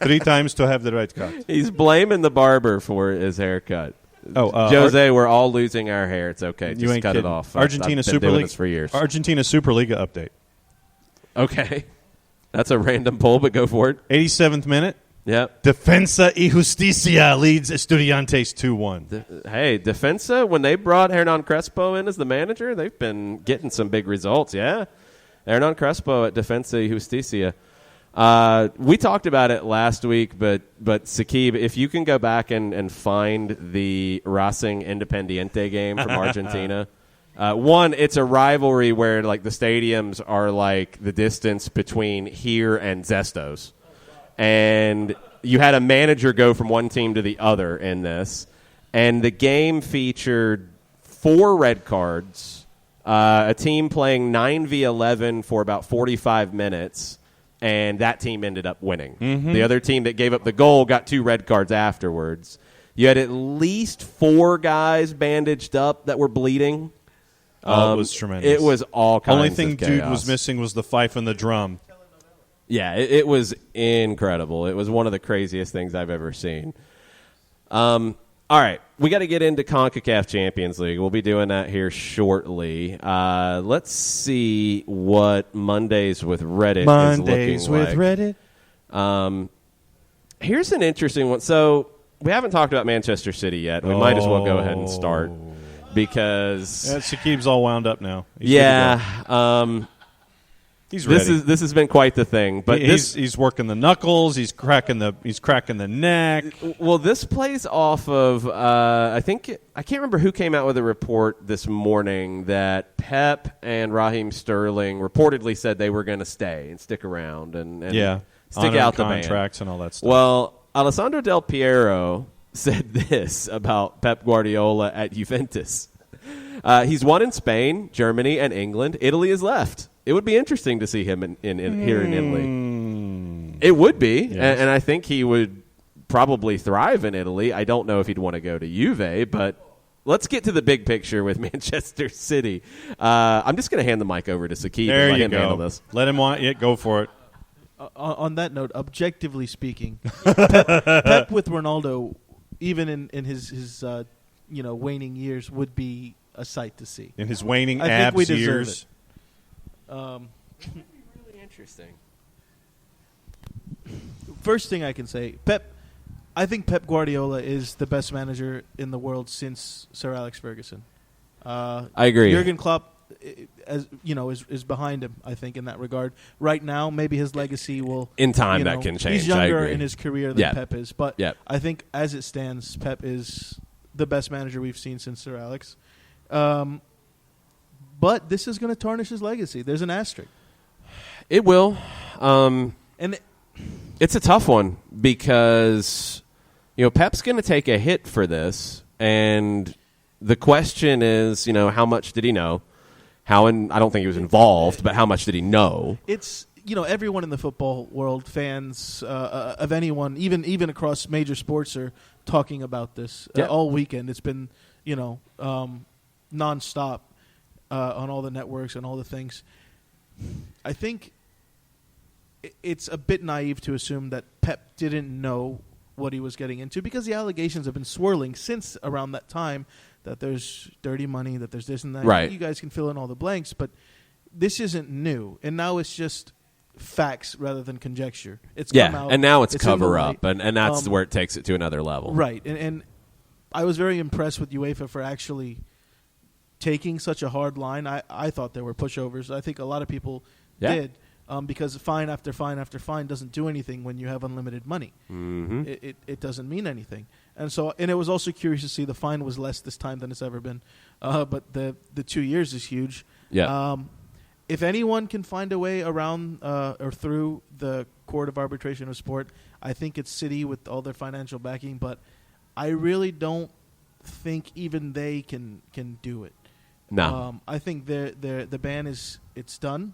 3 times to have the right cut. He's blaming the barber for his haircut. Jose, we're all losing our hair. It's okay. Just cut it off. Argentina I've been Super doing League this for years. Argentina Superliga update. Okay. That's a random poll, but go for it. 87th minute. Yep. Defensa y Justicia leads Estudiantes 2-1. Hey, Defensa, when they brought Hernan Crespo in as the manager, they've been getting some big results, yeah. Hernan Crespo at Defensa y Justicia. We talked about it last week, but Sakib, if you can go back and find the Racing Independiente game from Argentina. One, it's a rivalry where like the stadiums are like the distance between here and Zestos. And you had a manager go from one team to the other in this. And the game featured 4 red cards, a team playing 9v11 for about 45 minutes, and that team ended up winning. The other team that gave up the goal got 2 red cards afterwards. You had at least 4 guys bandaged up that were bleeding. It was tremendous. It was all kinds Only of thing chaos. Dude was missing was the fife and the drum. Yeah, it was incredible. It was one of the craziest things I've ever seen. All right, we got to get into CONCACAF Champions League. We'll be doing that here shortly. Let's see what Mondays with Reddit is looking like. Reddit. Here's an interesting one. So we haven't talked about Manchester City yet. We might as well go ahead and start because Sakib's all wound up now. He's ready. This has been quite the thing, but he's working the knuckles. He's cracking the neck. Well, this plays off of I can't remember who came out with a report this morning that Pep and Raheem Sterling reportedly said they were going to stay and stick around and stick out the contracts and all that stuff. Well, Alessandro Del Piero said this about Pep Guardiola at Juventus. He's won in Spain, Germany, and England. Italy is left. It would be interesting to see him here in Italy. It would be, yes. and I think he would probably thrive in Italy. I don't know if he'd want to go to Juve, but let's get to the big picture with Manchester City. I'm just going to hand the mic over to Sakib and let him handle this. Let him want it. Go for it. On that note, objectively speaking, Pep with Ronaldo, even in his waning years, would be a sight to see. In his waning I abs think we deserve years. It. Really interesting. First thing I can say, I think Pep Guardiola is the best manager in the world since Sir Alex Ferguson. I agree. Jurgen Klopp, is behind him. I think in that regard. Right now, maybe his legacy will. In time, that can change. He's younger I agree. in his career than Pep is, but I think as it stands, Pep is the best manager we've seen since Sir Alex. But this is going to tarnish his legacy. There's an asterisk. It will. It's a tough one because, Pep's going to take a hit for this. And the question is, how much did he know? I don't think he was involved, but how much did he know? It's, everyone in the football world, fans of anyone, even across major sports, are talking about this all weekend. It's been, nonstop. On all the networks and all the things. I think it's a bit naive to assume that Pep didn't know what he was getting into, because the allegations have been swirling since around that time that there's dirty money, that there's this and that. Right. You guys can fill in all the blanks, but this isn't new, and now it's just facts rather than conjecture. It's come out, and now it's in the cover light. up, and that's where it takes it to another level. Right, and I was very impressed with UEFA for actually taking such a hard line. I thought there were pushovers. I think a lot of people did, because fine after fine after fine doesn't do anything when you have unlimited money. Mm-hmm. It doesn't mean anything. And it was also curious to see the fine was less this time than it's ever been. But the 2 years is huge. Yeah. If anyone can find a way around or through the Court of Arbitration of Sport, I think it's City with all their financial backing. But I really don't think even they can do it. No. I think the ban it's done.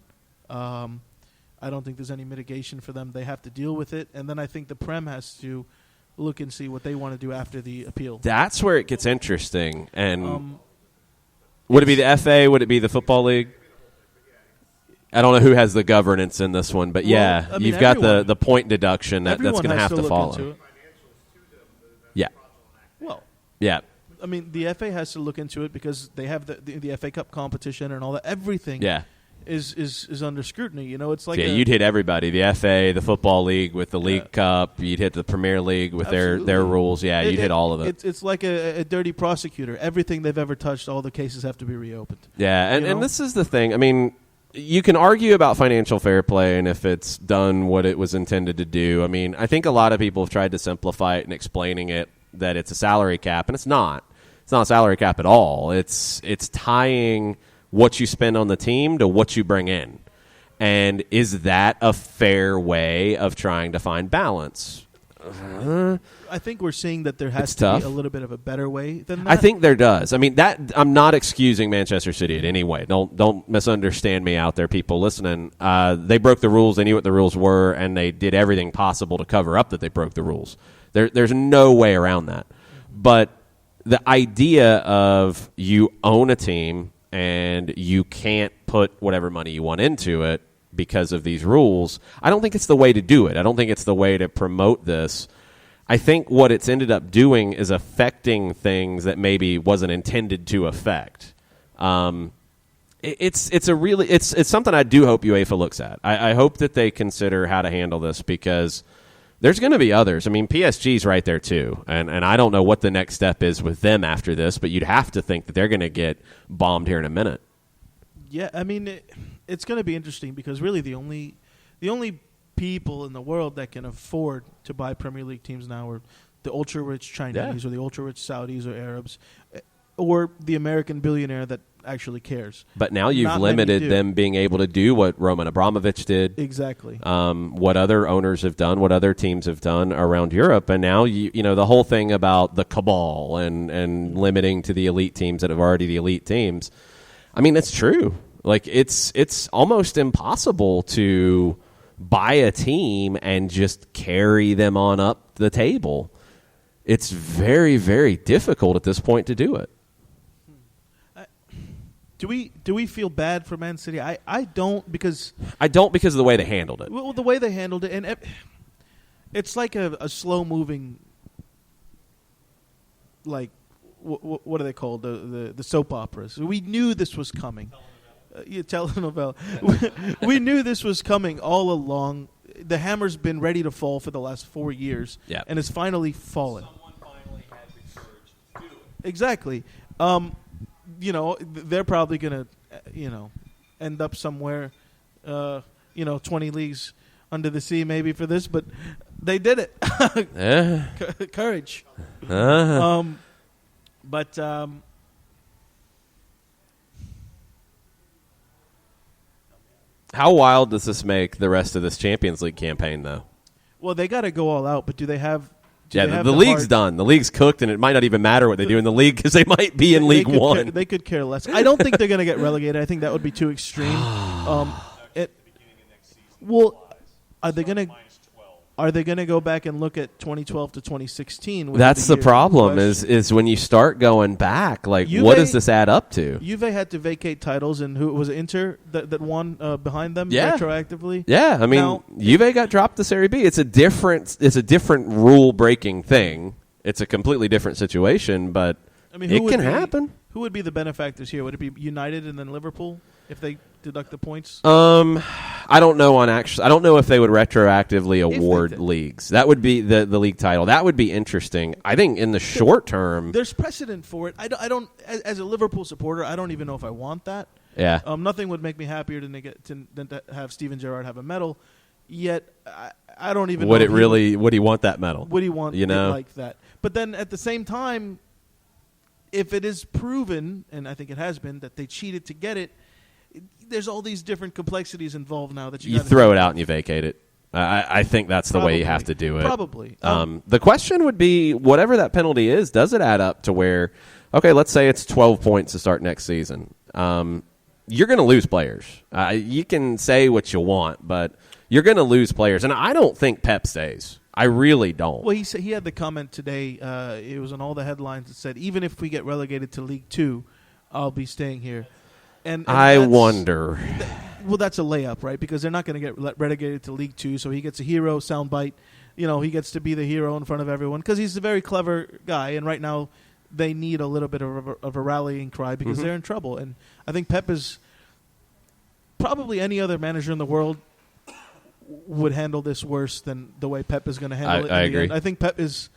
I don't think there's any mitigation for them. They have to deal with it, and then I think the Prem has to look and see what they want to do after the appeal. That's where it gets interesting. And would it be the FA? Would it be the Football League? I don't know who has the governance in this one, but you've got the point deduction that's going to have to follow. Yeah. Well, yeah. I mean, the FA has to look into it because they have the FA Cup competition and all that. Everything is under scrutiny. You know, it's like you'd hit everybody. The FA, the Football League with the League Cup. You'd hit the Premier League with their rules. Yeah, you'd hit all of it. It's like a dirty prosecutor. Everything they've ever touched, all the cases have to be reopened. Yeah, and this is the thing. I mean, you can argue about financial fair play and if it's done what it was intended to do. I mean, I think a lot of people have tried to simplify it and explaining it that it's a salary cap, and it's not. It's not a salary cap at all. It's tying what you spend on the team to what you bring in. And is that a fair way of trying to find balance? I think we're seeing that there has to be a little bit of a better way than that. I think there does. I mean, that I'm not excusing Manchester City in any way. Don't misunderstand me out there, people listening. They broke the rules. They knew what the rules were, and they did everything possible to cover up that they broke the rules. There's no way around that. But the idea of you own a team and you can't put whatever money you want into it because of these rules, I don't think it's the way to do it. I don't think it's the way to promote this. I think what it's ended up doing is affecting things that maybe wasn't intended to affect. It's something I do hope UEFA looks at. I hope that they consider how to handle this because there's going to be others. I mean, PSG's right there too, and I don't know what the next step is with them after this, but you'd have to think that they're going to get bombed here in a minute. Yeah, I mean, it's going to be interesting because really the only people in the world that can afford to buy Premier League teams now are the ultra-rich Chinese or the ultra-rich Saudis or Arabs or the American billionaire that actually cares. But now you've limited them being able to do what Roman Abramovich did. Exactly. What other owners have done, what other teams have done around Europe. And now, you know, the whole thing about the cabal and limiting to the elite teams that have already the elite teams. I mean, it's true. Like, it's almost impossible to buy a team and just carry them on up the table. It's very, very difficult at this point to do it. Do we feel bad for Man City? I don't because of the way they handled it. Well, the way they handled it, and it's like a slow moving, like what are they called? The soap operas. We knew this was coming. Telenovela. We knew this was coming all along. The hammer's been ready to fall for the last 4 years, and it's finally fallen. Someone finally had the courage to do it. Exactly. You know, they're probably going to, end up somewhere, 20 leagues under the sea maybe for this, but they did it. Courage. But how wild does this make the rest of this Champions League campaign, though? Well, they got to go all out, but do they have... the league's done. The league's cooked, and it might not even matter what they do in the league because they might be in League One. They could care less. I don't think they're going to get relegated. I think that would be too extreme. Are they going to... Are they going to go back and look at 2012 to 2016? That's the problem is when you start going back, like, what does this add up to? Juve had to vacate titles, and who was it, Inter that won behind them retroactively? Yeah, I mean, now, Juve got dropped to Serie B. It's a different rule-breaking thing. It's a completely different situation, but it can happen. Who would be the benefactors here? Would it be United and then Liverpool if they deduct the points? I don't know I don't know if they would retroactively award leagues. That would be the league title. That would be interesting. I think in the short term, there's precedent for it. I don't as a Liverpool supporter, I don't even know if I want that. Yeah. Nothing would make me happier than to have Steven Gerrard have a medal. Yet I don't even. Would he want that medal? Would he want it like that? But then at the same time, if it is proven, and I think it has been, that they cheated to get it, there's all these different complexities involved now that you throw it out and you vacate it. I think that's the way you have to do it. Probably. The question would be, whatever that penalty is, does it add up to where, okay, let's say it's 12 points to start next season. You're going to lose players. You can say what you want, but you're going to lose players. And I don't think Pep stays. I really don't. Well, he had the comment today. It was on all the headlines that said, even if we get relegated to League 2, I'll be staying here. And I wonder. Well, that's a layup, right? Because they're not going to get relegated to League 2, so he gets a hero soundbite. He gets to be the hero in front of everyone because he's a very clever guy. And right now, they need a little bit of a rallying cry because they're in trouble. And I think Pep is probably any other manager in the world would handle this worse than the way Pep is going to handle it. I agree. End. I think Pep is,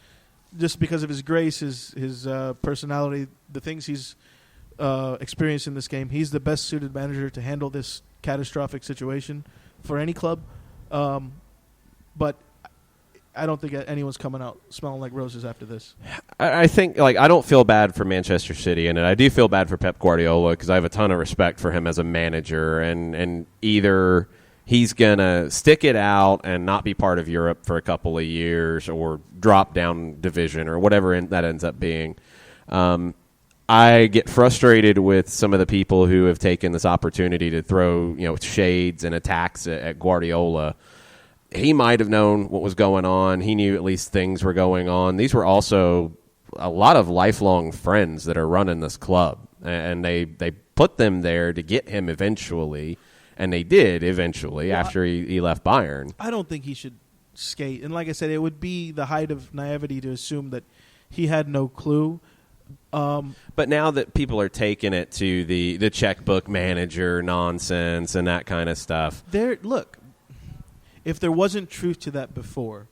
just because of his grace, his personality, the things he's experienced in this game, he's the best suited manager to handle this catastrophic situation for any club. But I don't think anyone's coming out smelling like roses after this. I think, I don't feel bad for Manchester City, and I do feel bad for Pep Guardiola because I have a ton of respect for him as a manager, and either he's going to stick it out and not be part of Europe for a couple of years or drop down division or whatever that ends up being. I get frustrated with some of the people who have taken this opportunity to throw shades and attacks at Guardiola. He might have known what was going on. He knew at least things were going on. These were also a lot of lifelong friends that are running this club, and they put them there to get him eventually. And they did eventually after he left Bayern. I don't think he should skate. And like I said, it would be the height of naivety to assume that he had no clue. But now that people are taking it to the checkbook manager nonsense and that kind of stuff. Look, if there wasn't truth to that before,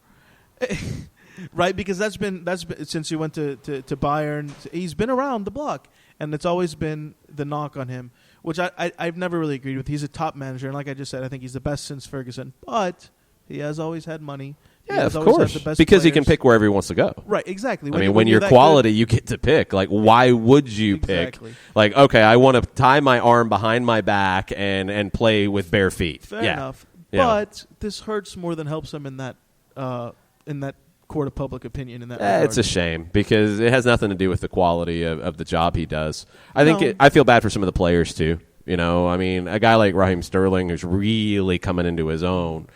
right? Because that's been since he went to Bayern, he's been around the block. And it's always been the knock on him, which I've never really agreed with. He's a top manager, and like I just said, I think he's the best since Ferguson. But he has always had money. Yeah, of course. Because he can pick wherever he wants to go. Right, exactly. When you're quality, you get to pick. Why would you pick? Okay, I want to tie my arm behind my back and play with bare feet. Fair enough. Yeah. But this hurts more than helps him in that court of public opinion in that regard. It's a shame because it has nothing to do with the quality of the job he does. I feel bad for some of the players too. A guy like Raheem Sterling who's really coming into his own.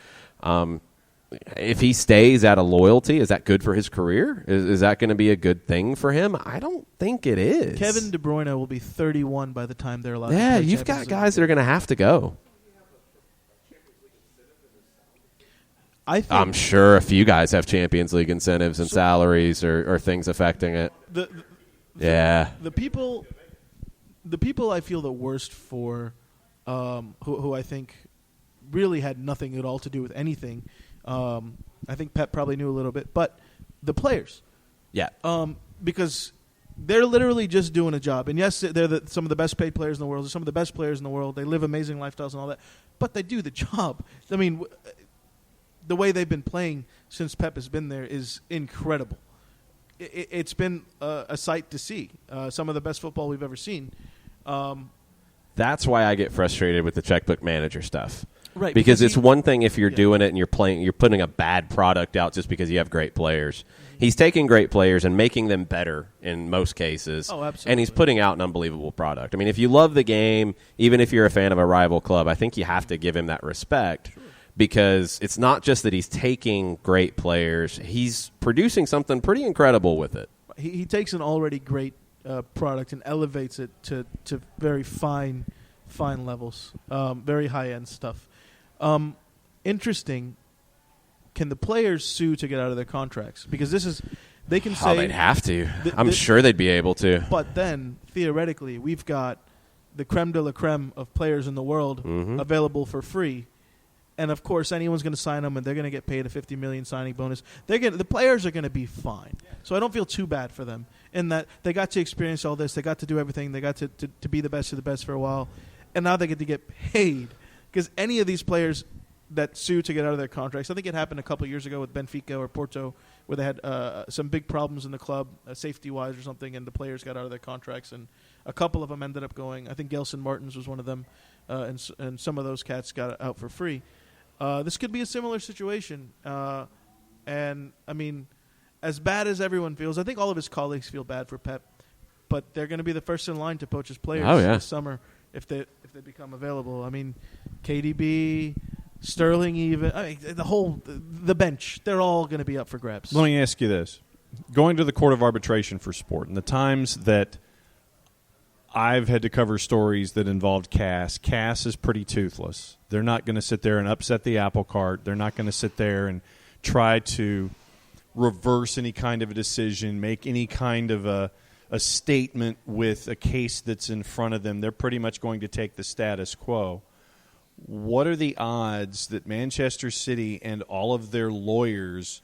If he stays out of loyalty, is that good for his career? Is that going to be a good thing for him? I don't think it is. Kevin De Bruyne will be 31 by the time they're allowed to play. You've got guys that are going to have to go. I'm sure a few guys have Champions League incentives and salaries or things affecting it. The people I feel the worst for, who I think really had nothing at all to do with anything. I think Pep probably knew a little bit, but the players. Yeah. Because they're literally just doing a job. And yes, they're some of the best paid players in the world. They're some of the best players in the world. They live amazing lifestyles and all that. But they do the job. I mean, the way they've been playing since Pep has been there is incredible. It's been a sight to see. Some of the best football we've ever seen. That's why I get frustrated with the checkbook manager stuff. Right. Because it's one thing if you're doing it and you're putting a bad product out just because you have great players. He's taking great players and making them better in most cases. Oh, absolutely. And he's putting out an unbelievable product. I mean, if you love the game, even if you're a fan of a rival club, I think you have to give him that respect. Sure. because it's not just that he's taking great players. He's producing something pretty incredible with it. He takes an already great product and elevates it to very fine levels, very high-end stuff. Interesting. Can the players sue to get out of their contracts? Because they can say... they'd have to. I'm sure they'd be able to. But then, theoretically, we've got the creme de la creme of players in the world available for free. And, of course, anyone's going to sign them, and they're going to get paid a $50 million signing bonus. The players are going to be fine. So I don't feel too bad for them in that they got to experience all this. They got to do everything. They got to be the best of the best for a while. And now they get to get paid. Because any of these players that sue to get out of their contracts, I think it happened a couple of years ago with Benfica or Porto, where they had some big problems in the club, safety-wise or something, and the players got out of their contracts. And a couple of them ended up going. I think Gelson Martins was one of them, and some of those cats got out for free. This could be a similar situation. And, I mean, as bad as everyone feels, I think all of his colleagues feel bad for Pep, but they're going to be the first in line to poach his players this summer if they become available. I mean, KDB, Sterling even. I mean, the bench, they're all going to be up for grabs. Let me ask you this. Going to the Court of Arbitration for sport, and the times that I've had to cover stories that involved Cass is pretty toothless. They're not going to sit there and upset the apple cart. They're not going to sit there and try to reverse any kind of a decision, make any kind of a statement with a case that's in front of them. They're pretty much going to take the status quo. What are the odds that Manchester City and all of their lawyers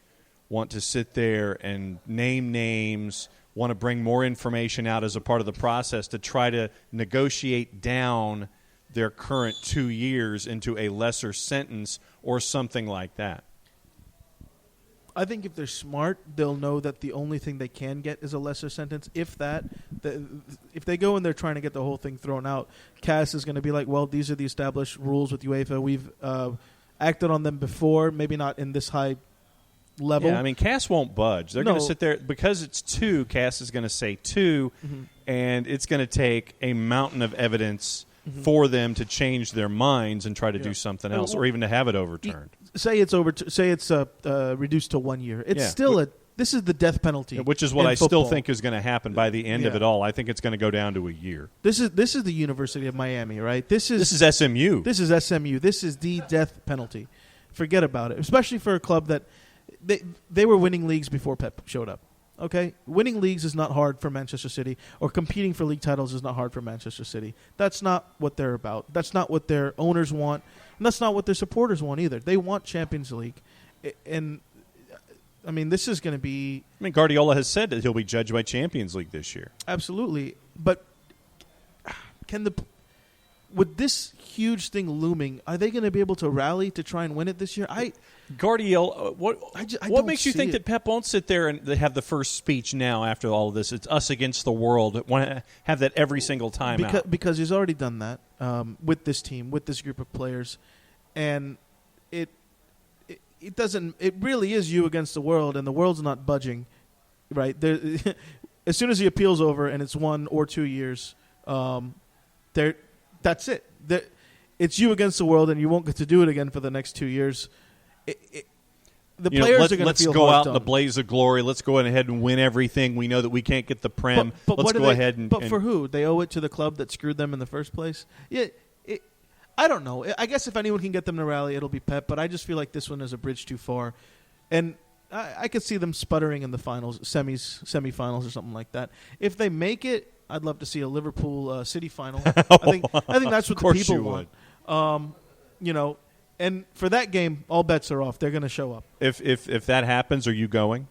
want to sit there and name names, want to bring more information out as a part of the process to try to negotiate down their current 2 years into a lesser sentence or something like that? I think if they're smart, they'll know that the only thing they can get is a lesser sentence. If they go and they're trying to get the whole thing thrown out, Cass is going to be like, well, these are the established rules with UEFA. We've acted on them before, maybe not in this high level. Yeah, I mean, Cass won't budge. They're going to sit there. Because it's 2, Cass is going to say 2, and it's going to take a mountain of evidence for them to change their minds and try to do something else, or even to have it overturned. Say it's reduced to 1 year. It's still this is the death penalty, which is what I still think is going to happen by the end of it all. I think it's going to go down to a year. This is the University of Miami, right? This is SMU. This is SMU. This is the death penalty. Forget about it, especially for a club that they were winning leagues before Pep showed up. Okay, winning leagues is not hard for Manchester City, or competing for league titles is not hard for Manchester City. That's not what they're about. That's not what their owners want, and that's not what their supporters want either. They want Champions League, and I mean, this is going to be... I mean, Guardiola has said that he'll be judged by Champions League this year. Absolutely, but with this huge thing looming, are they going to be able to rally to try and win it this year? Guardiola, what makes you think it. that Pep won't sit there and have the first speech now after all of this? It's us against the world. Want to have that every single time because he's already done that with this team, with this group of players, and it doesn't. It really is you against the world, and the world's not budging. Right? As soon as the appeal's over and it's 1 or 2 years, that's it. It's you against the world, and you won't get to do it again for the next 2 years. The players are going to feel let's go out in done. the blaze of glory. Let's go ahead and win everything. We know that we can't get the Prem. Let's go ahead and... But for who? They owe it to the club that screwed them in the first place? Yeah, I don't know. I guess if anyone can get them to rally, it'll be Pep, but I just feel like this one is a bridge too far. And I could see them sputtering in the finals, semifinals or something like that. If they make it, I'd love to see a Liverpool City final. I think that's what the people want. And for that game, all bets are off. They're going to show up. If that happens, are you going?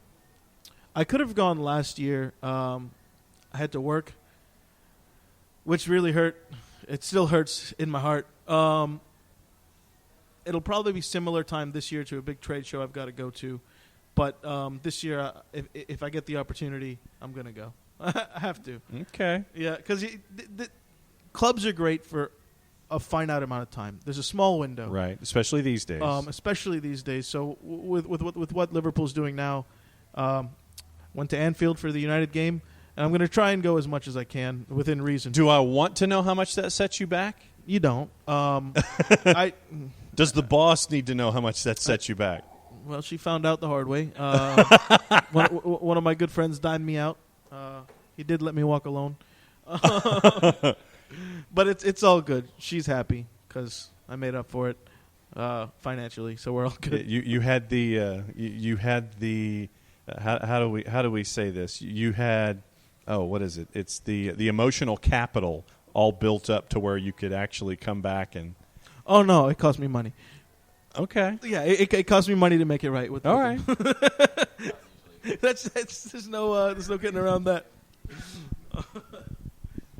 I could have gone last year. I had to work, which really hurt. It still hurts in my heart. It'll probably be similar time this year to a big trade show I've got to go to. But this year, if I get the opportunity, I'm going to go. I have to. Okay. Yeah, because the clubs are great for a finite amount of time. There's a small window. Right, especially these days. So with what Liverpool's doing now, went to Anfield for the United game, and I'm going to try and go as much as I can within reason. Do I want to know how much that sets you back? You don't. Does the boss need to know how much that sets you back? Well, she found out the hard way. One of my good friends dined me out. He did let me walk alone. But it's all good. She's happy because I made up for it financially, so we're all good. You had the how do we say this? You had what is it? It's the emotional capital all built up to where you could actually come back and. Oh no, it cost me money. Okay. Yeah, it cost me money to make it right. All right. There's no getting around that.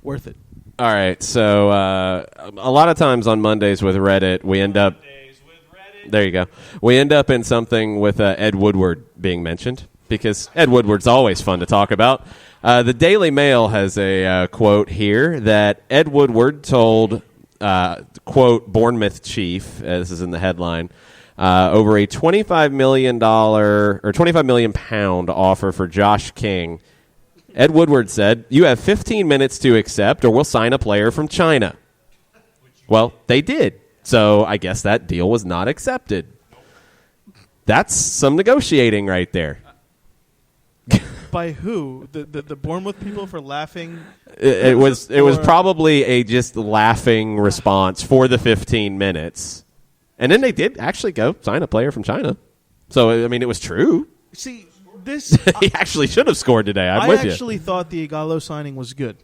Worth it. All right, so a lot of times on Mondays with Reddit, we end up. There you go. We end up in something with Ed Woodward being mentioned because Ed Woodward's always fun to talk about. The Daily Mail has a quote here that Ed Woodward told, quote, Bournemouth chief, this is in the headline, over a $25 million or £25 million offer for Josh King. Ed Woodward said, "You have 15 minutes to accept or we'll sign a player from China." Well, they did. So I guess that deal was not accepted. That's some negotiating right there. By who? The Bournemouth people for laughing? It was probably a just laughing response for the 15 minutes. And then they did actually go sign a player from China. So, I mean, it was true. See, this... He actually should have scored today. I'm with you. I actually thought the Igalo signing was good.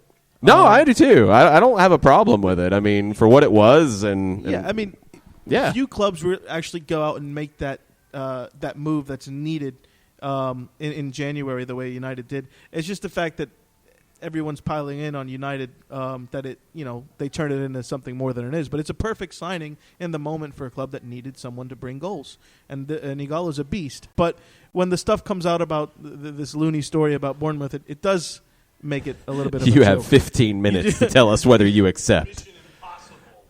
No, I do too. I don't have a problem with it. I mean, for what it was, and yeah, I mean, few clubs actually go out and make that move that's needed in January the way United did. It's just the fact that everyone's piling in on United that they turn it into something more than it is. But it's a perfect signing in the moment for a club that needed someone to bring goals, and Igalo's a beast. But when the stuff comes out about this loony story about Bournemouth, it does make it a little bit of a You have joke. 15 minutes to tell us whether you accept.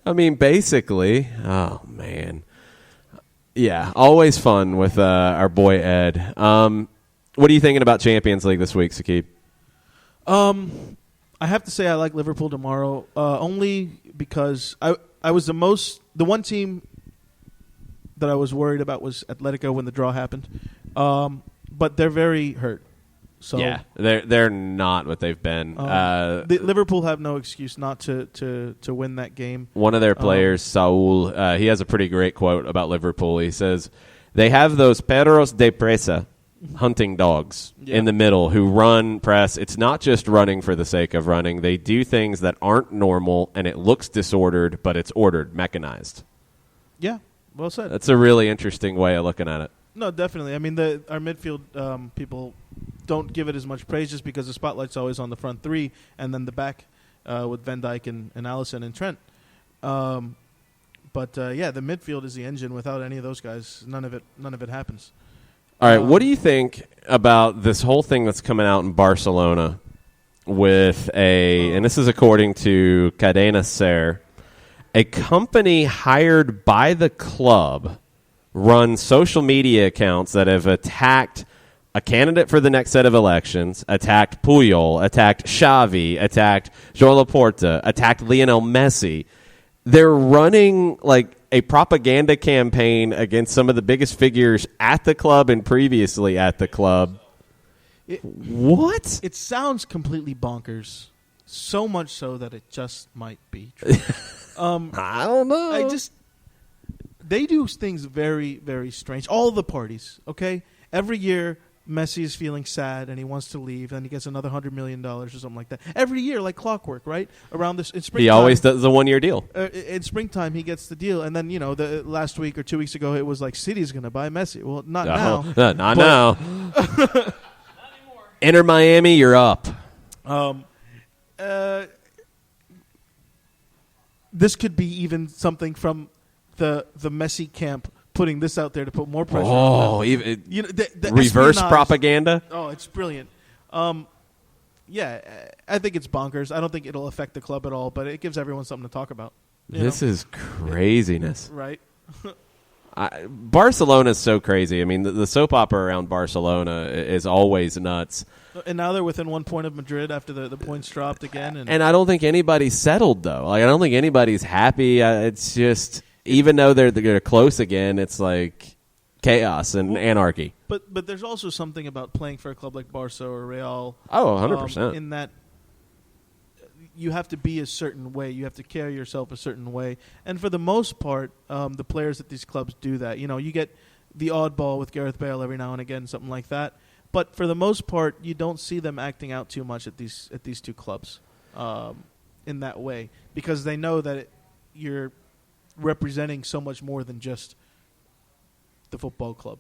I mean, basically, oh, man. Yeah, always fun with our boy Ed. What are you thinking about Champions League this week, Sakib? I have to say I like Liverpool tomorrow, only because I was the one team that I was worried about was Atletico when the draw happened, but they're very hurt. So yeah, they're not what they've been. Liverpool have no excuse not to win that game. One of their players, Saul, he has a pretty great quote about Liverpool. He says, "They have those perros de presa, hunting dogs, in the middle who run, press. It's not just running for the sake of running. They do things that aren't normal, and it looks disordered, but it's ordered, mechanized." Yeah, well said. That's a really interesting way of looking at it. No, definitely. I mean, our midfield people don't give it as much praise just because the spotlight's always on the front three and then the back with Van Dijk and Alisson and Trent. But the midfield is the engine. Without any of those guys, none of it happens. All right, what do you think about this whole thing that's coming out in Barcelona with and this is according to Cadena Ser, a company hired by the club run social media accounts that have attacked a candidate for the next set of elections, attacked Puyol, attacked Xavi, attacked João Laporta, attacked Lionel Messi. They're running like a propaganda campaign against some of the biggest figures at the club and previously at the club. What? It sounds completely bonkers, so much so that it just might be true. I don't know. They do things very, very strange. All the parties, okay? Every year, Messi is feeling sad and he wants to leave, and he gets another $100 million or something like that. Every year, like clockwork, right? Around this in springtime, he always does a one-year deal. In springtime, he gets the deal, and then the last week or 2 weeks ago, it was like City's going to buy Messi. Well, not now. Not now. Not anymore. Enter Miami, you're up. This could be even something from the Messi camp putting this out there to put more pressure on them. Even the reverse espionage propaganda? Oh, it's brilliant. I think it's bonkers. I don't think it'll affect the club at all, but it gives everyone something to talk about. This is craziness. Right. Barcelona is so crazy. I mean, the soap opera around Barcelona is always nuts. And now they're within 1 point of Madrid after the points dropped again. And I don't think anybody's settled, though. Like, I don't think anybody's happy. It's just... even though they're close again, it's like chaos and anarchy. But there's also something about playing for a club like Barca or Real. Oh, 100%. In that you have to be a certain way. You have to carry yourself a certain way. And for the most part, the players at these clubs do that. You know, you get the oddball with Gareth Bale every now and again, something like that. But for the most part, you don't see them acting out too much at these two clubs in that way, because they know that you're representing so much more than just the football club.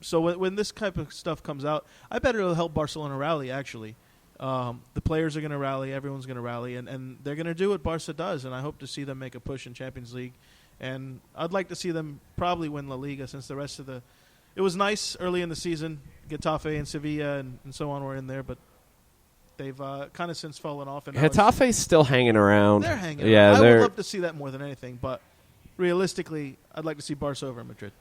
So when this type of stuff comes out, I bet it'll help Barcelona rally, actually. The players are going to rally. Everyone's going to rally. And they're going to do what Barca does, and I hope to see them make a push in Champions League. And I'd like to see them probably win La Liga, since the rest of the – it was nice early in the season. Getafe and Sevilla and so on were in there, but they've kind of since fallen off. And Getafe's still hanging around. They're hanging around. I would love to see that more than anything, but realistically, I'd like to see Barca over Madrid.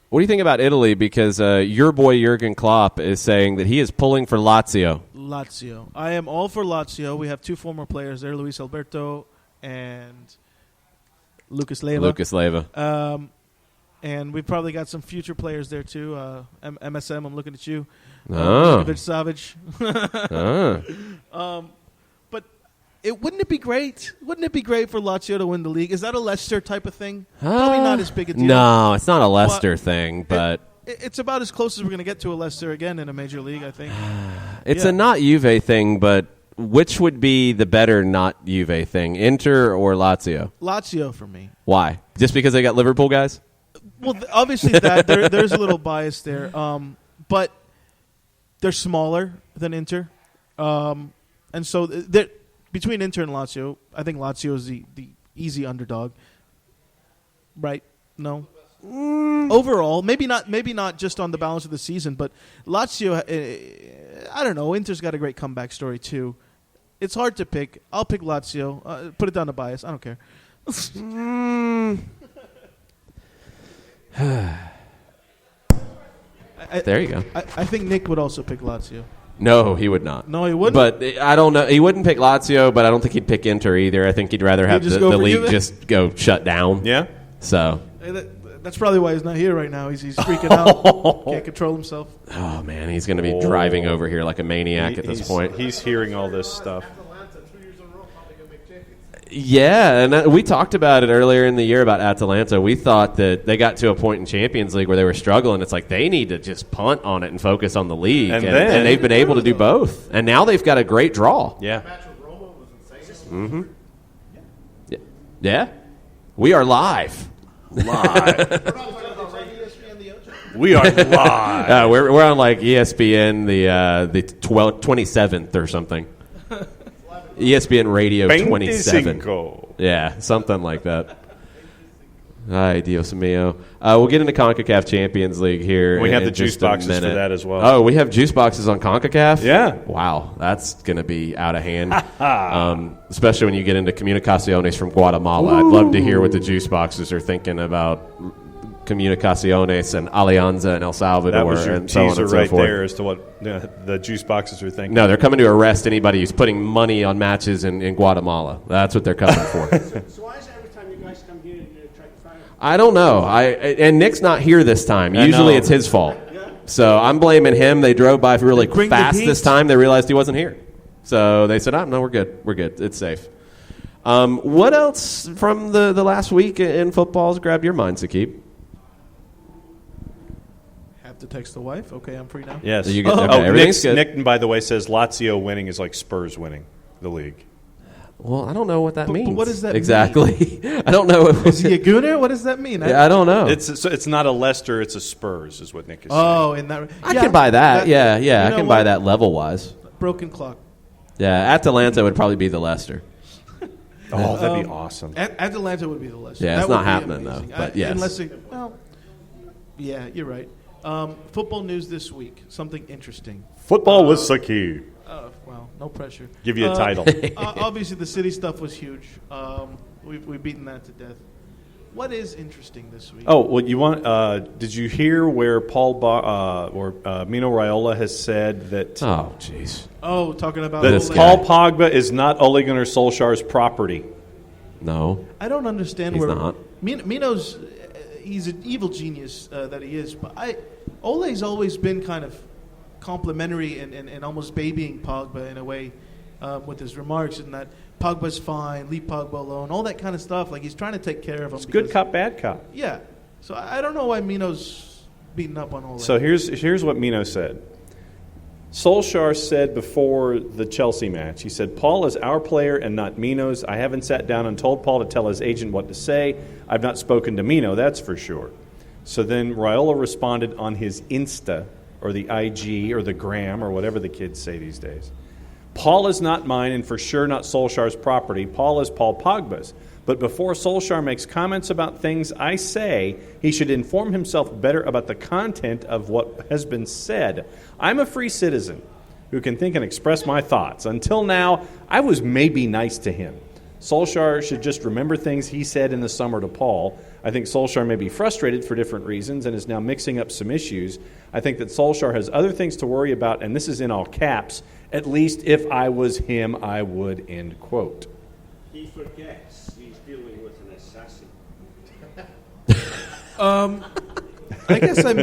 What do you think about Italy? Because your boy Jurgen Klopp is saying that he is pulling for Lazio. Lazio. I am all for Lazio. We have two former players there, Luis Alberto and Lucas Leiva. And we've probably got some future players there too. MSM, I'm looking at you. Savic. But wouldn't it be great? Wouldn't it be great for Lazio to win the league? Is that a Leicester type of thing? Probably not as big a deal. No, it's not a Leicester thing, but it's about as close as we're going to get to a Leicester again in a major league, I think. It's a not Juve thing, but which would be the better not Juve thing, Inter or Lazio? Lazio for me. Why? Just because they got Liverpool guys? Well, obviously that there's a little bias there, but they're smaller than Inter, and so between Inter and Lazio, I think Lazio is the easy underdog. Right? No. Overall, maybe not just on the balance of the season, but Lazio, I don't know. Inter's got a great comeback story too. It's hard to pick. I'll pick Lazio. Put it down to bias. I don't care. There you go. I think Nick would also pick Lazio. No, he would not. No, he wouldn't? But I don't know. He wouldn't pick Lazio, but I don't think he'd pick Inter either. I think he'd rather have the league just go shut down. Yeah? So. That's probably why he's not here right now. He's freaking out. Can't control himself. Oh, man. He's going to be driving over here like a maniac at this point. He's hearing all this stuff. Yeah, and we talked about it earlier in the year about Atalanta. We thought that they got to a point in Champions League where they were struggling. It's like they need to just punt on it and focus on the league. And they've been able to do both. And now they've got a great draw. Yeah. Mm-hmm. Yeah. We are live. We are live. We're on like ESPN the 27th or something. ESPN Radio 27. Yeah, something like that. Ay, Dios mío. We'll get into CONCACAF Champions League here. We have the juice boxes for that as well. Oh, we have juice boxes on CONCACAF? Yeah. Wow, that's going to be out of hand. Especially when you get into Comunicaciones from Guatemala. I'd love to hear what the juice boxes are thinking about Comunicaciones and Alianza and El Salvador. That was your and so on teaser and so right forth. there as to what the juice boxes are thinking. No, they're coming to arrest anybody who's putting money on matches in Guatemala. That's what they're coming for. So why is it every time you guys come here and try to find I don't know. And Nick's not here this time. Usually it's his fault. So I'm blaming him. They drove by really fast this time. They realized he wasn't here. So they said, no, we're good. We're good. It's safe. What else from the last week in football has grabbed your mind, Sakib? To text the wife. Okay, I'm free now. Yes. Okay, everything's good. Nick, by the way, says Lazio winning is like Spurs winning the league. Well, I don't know what that means. But what does that exactly? I don't know. Is he a gooner? What does that mean? I don't know. It's not a Leicester. It's a Spurs, is what Nick is saying. Oh, and that. I can buy that. Yeah. I can buy that level wise. Broken clock. Yeah, Atalanta would probably be the Leicester. Oh, that'd be awesome. Atalanta would be the Leicester. Yeah, that it's not happening amazing. though. But yes. Unless yeah, you're right. Football news this week. Something interesting. Football with Sakib. Well, no pressure. Give you a title. Obviously, the city stuff was huge. We've beaten that to death. What is interesting this week? Oh, well, you want? Did you hear where Mino Raiola has said that? Oh, jeez. Oh, talking about that Paul Pogba is not Ole Gunnar Solskjaer's property. No. I don't understand He's where not. Mino's. He's an evil genius that he is, but Ole's always been kind of complimentary and almost babying Pogba in a way with his remarks, and that Pogba's fine, leave Pogba alone, all that kind of stuff. Like he's trying to take care of him. It's good cop, bad cop. Yeah. So I don't know why Mino's beating up on Ole. So here's what Mino said. Solskjaer said before the Chelsea match, he said, Paul is our player and not Mino's. I haven't sat down and told Paul to tell his agent what to say. I've not spoken to Mino, that's for sure. So then Raiola responded on his Insta, or the IG, or the Gram, or whatever the kids say these days. Paul is not mine and for sure not Solskjaer's property. Paul is Paul Pogba's. But before Solskjaer makes comments about things I say, he should inform himself better about the content of what has been said. I'm a free citizen who can think and express my thoughts. Until now, I was maybe nice to him. Solskjaer should just remember things he said in the summer to Paul. I think Solskjaer may be frustrated for different reasons and is now mixing up some issues. I think that Solskjaer has other things to worry about, and this is in all caps. At least if I was him, I would, end quote. He forgets he's dealing with an assassin. I guess I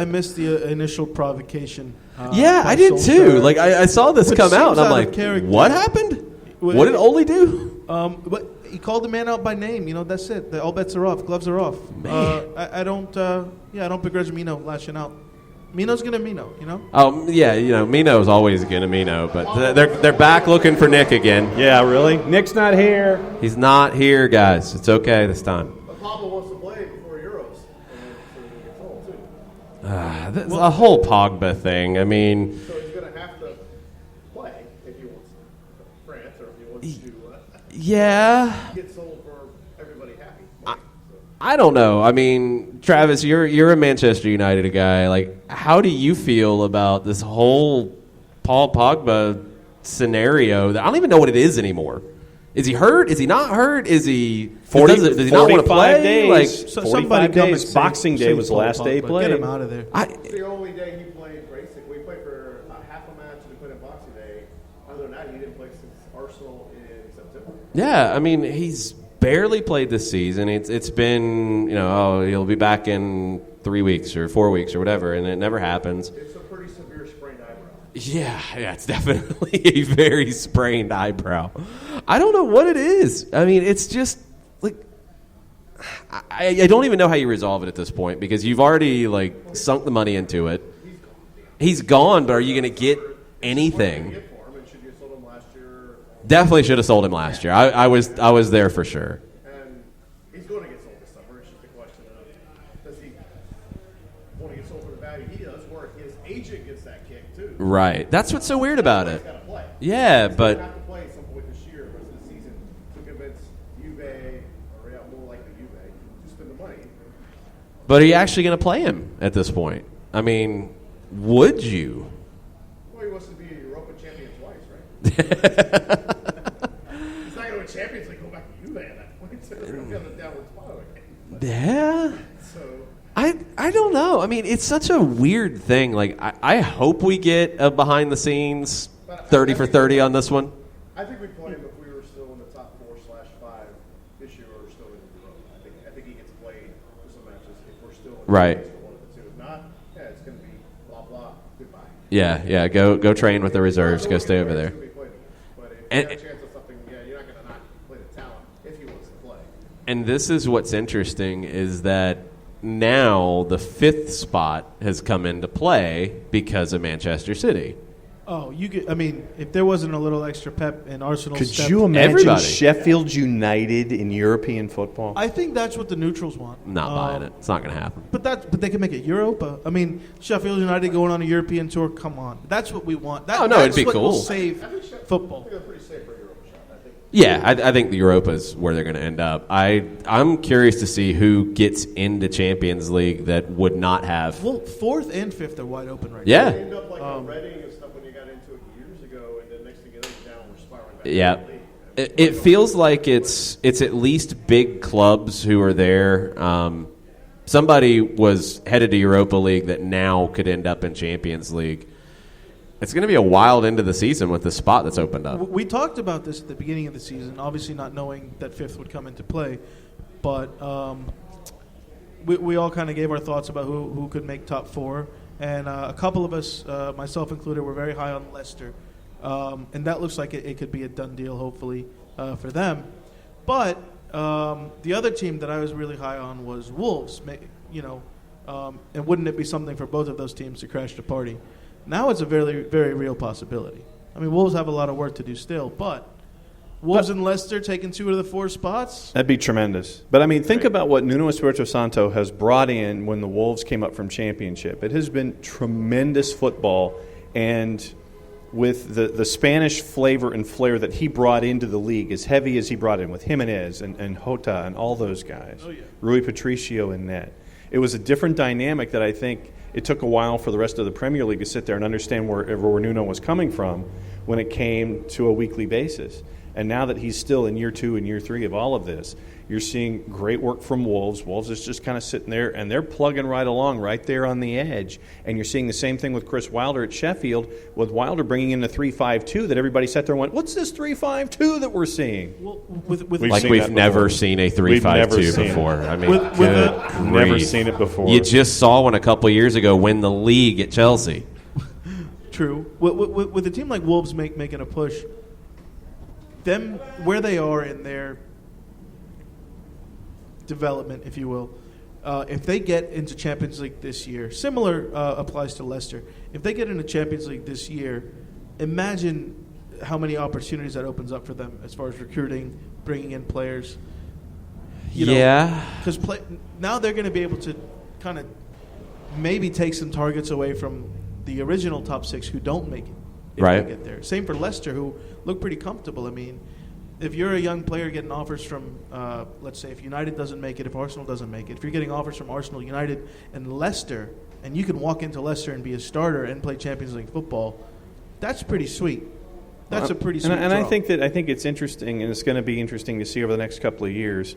missed the initial provocation. Yeah, by I did too. Solskjaer. Like I saw this Which come out, seems and I'm out of like, character. what happened? What did Ole do? But he called the man out by name. You know, that's it. All bets are off. Gloves are off. I don't begrudge Mino lashing out. Mino's gonna Mino. You know. Oh yeah, Mino's always gonna Mino, but they're back looking for Nick again. Yeah, really? Nick's not here. He's not here, guys. It's okay this time. But Pablo wants to play before Euros. And then, so he gets home, too. The whole Pogba thing. I mean, So he's going to have to play if he wants France or if he wants to yeah. get sold for everybody happy. I don't know. I mean, Travis, you're a Manchester United guy. Like, how do you feel about this whole Paul Pogba scenario? I don't even know what it is anymore. Is he hurt? Is he not hurt? Is he? Does he not want to play? Days. Like, So 45 somebody come and days. save- Boxing Day save was the Paul last day he Pogba. played. Get him out of there. It's the only day he played basically. He played for half a match and he played on Boxing Day. Other than that, he didn't play since Arsenal in September. yeah. I mean, he's barely played this season. It's been he'll be back in 3 weeks or 4 weeks or whatever, and it never happens. It's a pretty severe sprained eyebrow. Yeah, it's definitely a very sprained eyebrow. I don't know what it is. I mean, it's just like I don't even know how you resolve it at this point because you've already sunk the money into it. He's gone, but are you going to get anything? Get for him, and should you have sold him last year? Definitely should have sold him last year. I was there for sure. And he's going to get sold this summer. It's just a question of does he want to get sold for the value he does, or his agent gets that kick too. Right. That's what's so weird about He's it. got to play. Yeah, He's but gonna have to play at some point this year, the rest of the season, to convince Juve, or more likely Juve, to spend the money. are you actually going to play him at this point? I mean, would you? Well, he wants to be a Europa champion twice, right? He's not going to win Champions League. Go back to Juve at that point. So they're going to be on the downward spiral again. Yeah. So I don't know. I mean, it's such a weird thing. Like, I hope we get a behind-the-scenes 30 for 30 on this one. I think we'd play him if we were still in the top 4/5 this year, or still in Europa. I think he gets played for some matches if we're still in Right. one of the two. If not, it's going to be blah blah. Goodbye. Yeah. Go train with the reserves. Go stay over there. But if you And- have a chance of something, you're not going to not play the talent if he wants to play. And this is what's interesting is that now the 5th spot has come into play because of Manchester City. Oh, I mean, if there wasn't a little extra pep and Arsenal Could stepped, you imagine Everybody. Sheffield United in European football? I think that's what the neutrals want. Not buying it. It's not going to happen. But they can make it Europa. I mean, Sheffield United going on a European tour. Come on, that's what we want. Oh, no, that's it'd be what cool. Will save football. They're pretty safe for a Europa shot. I think. Yeah, I think the Europa is where they're going to end up. I'm curious to see who gets into Champions League that would not have. Well, 4th and 5th are wide open right Yeah. They end up like a Reading and stuff when you got into it years ago, and then next thing you know, you're down, we're spiraling back. Yeah. to the league. It feels like it's at least big clubs who are there. Somebody was headed to Europa League that now could end up in Champions League. It's going to be a wild end of the season with the spot that's opened up. We talked about this at the beginning of the season, obviously not knowing that fifth would come into play, but we all kind of gave our thoughts about who could make top four, and a couple of us, myself included, were very high on Leicester, and that looks like it could be a done deal, hopefully, for them. But the other team that I was really high on was Wolves, and wouldn't it be something for both of those teams to crash the party? Now it's a very, very real possibility. I mean, Wolves have a lot of work to do still, but Wolves and Leicester taking 2 of the 4 spots? That'd be tremendous. But, I mean, think about what Nuno Espirito Santo has brought in when the Wolves came up from Championship. It has been tremendous football, and with the Spanish flavor and flair that he brought into the league, as heavy as he brought in with Jimenez and Jota and all those guys, Rui Patricio in net, it was a different dynamic that I think it took a while for the rest of the Premier League to sit there and understand where Nuno was coming from when it came to a weekly basis. And now that he's still in year 2 and year 3 of all of this, you're seeing great work from Wolves. Wolves is just kind of sitting there, and they're plugging right along right there on the edge. And you're seeing the same thing with Chris Wilder at Sheffield, with Wilder bringing in the 3-5-2 that everybody sat there and went, what's this 3-5-2 that we're seeing? Well, We've never seen a 3-5-2 before. I mean, never seen it before. You just saw one a couple years ago win the league at Chelsea. True. With a team like Wolves making a push, them where they are in their development, if you will, if they get into Champions League this year, similar applies to Leicester. If they get into Champions League this year, imagine how many opportunities that opens up for them as far as recruiting, bringing in players. Because now they're going to be able to kind of maybe take some targets away from the original top 6 who don't make it if they get there. Same for Leicester, who look pretty comfortable. I mean, if you're a young player getting offers from, let's say, if United doesn't make it, if Arsenal doesn't make it, if you're getting offers from Arsenal, United, and Leicester, and you can walk into Leicester and be a starter and play Champions League football, that's pretty sweet. That's a pretty sweet and draw. I think it's interesting, and it's going to be interesting to see over the next couple of years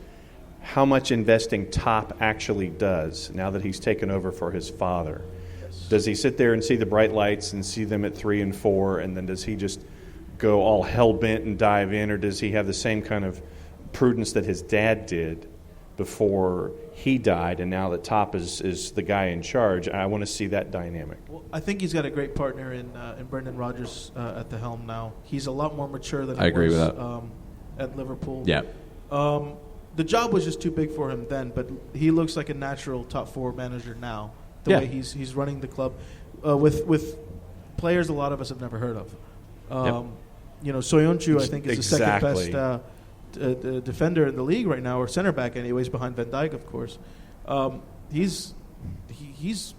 how much investing Top actually does now that he's taken over for his father. Yes. Does he sit there and see the bright lights and see them at 3 and 4, and then does he just go all hell-bent and dive in, or does he have the same kind of prudence that his dad did before he died, and now that Top is the guy in charge? I want to see that dynamic. Well, I think he's got a great partner in Brendan Rodgers at the helm now. He's a lot more mature than I agree was with that. At Liverpool. Yeah. The job was just too big for him then, but he looks like a natural top 4 manager now, the way he's running the club with players a lot of us have never heard of. Soyuncu, I think, is the second best defender in the league right now, or center back anyways, behind Van Dijk, of course. He's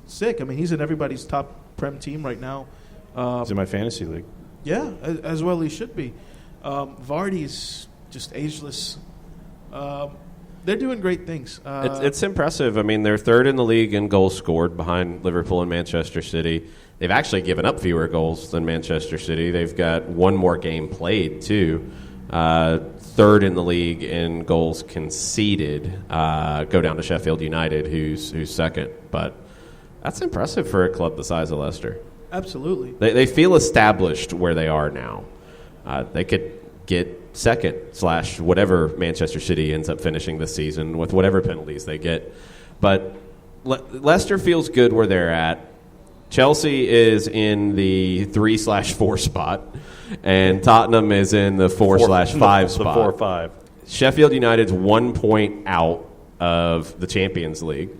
sick. I mean, he's in everybody's top Prem team right now. He's in my fantasy league. Yeah, as well he should be. Vardy's just ageless. They're doing great things. It's impressive. I mean, they're 3rd in the league in goals scored behind Liverpool and Manchester City. They've actually given up fewer goals than Manchester City. They've got one more game played, too. 3rd in the league in goals conceded. Go down to Sheffield United, who's 2nd. But that's impressive for a club the size of Leicester. Absolutely. They feel established where they are now. They could get 2nd / whatever Manchester City ends up finishing this season with whatever penalties they get. But Leicester feels good where they're at. Chelsea is in the 3/4 spot, and Tottenham is in the 4/5 spot. The 4/5. Sheffield United's 1 point out of the Champions League.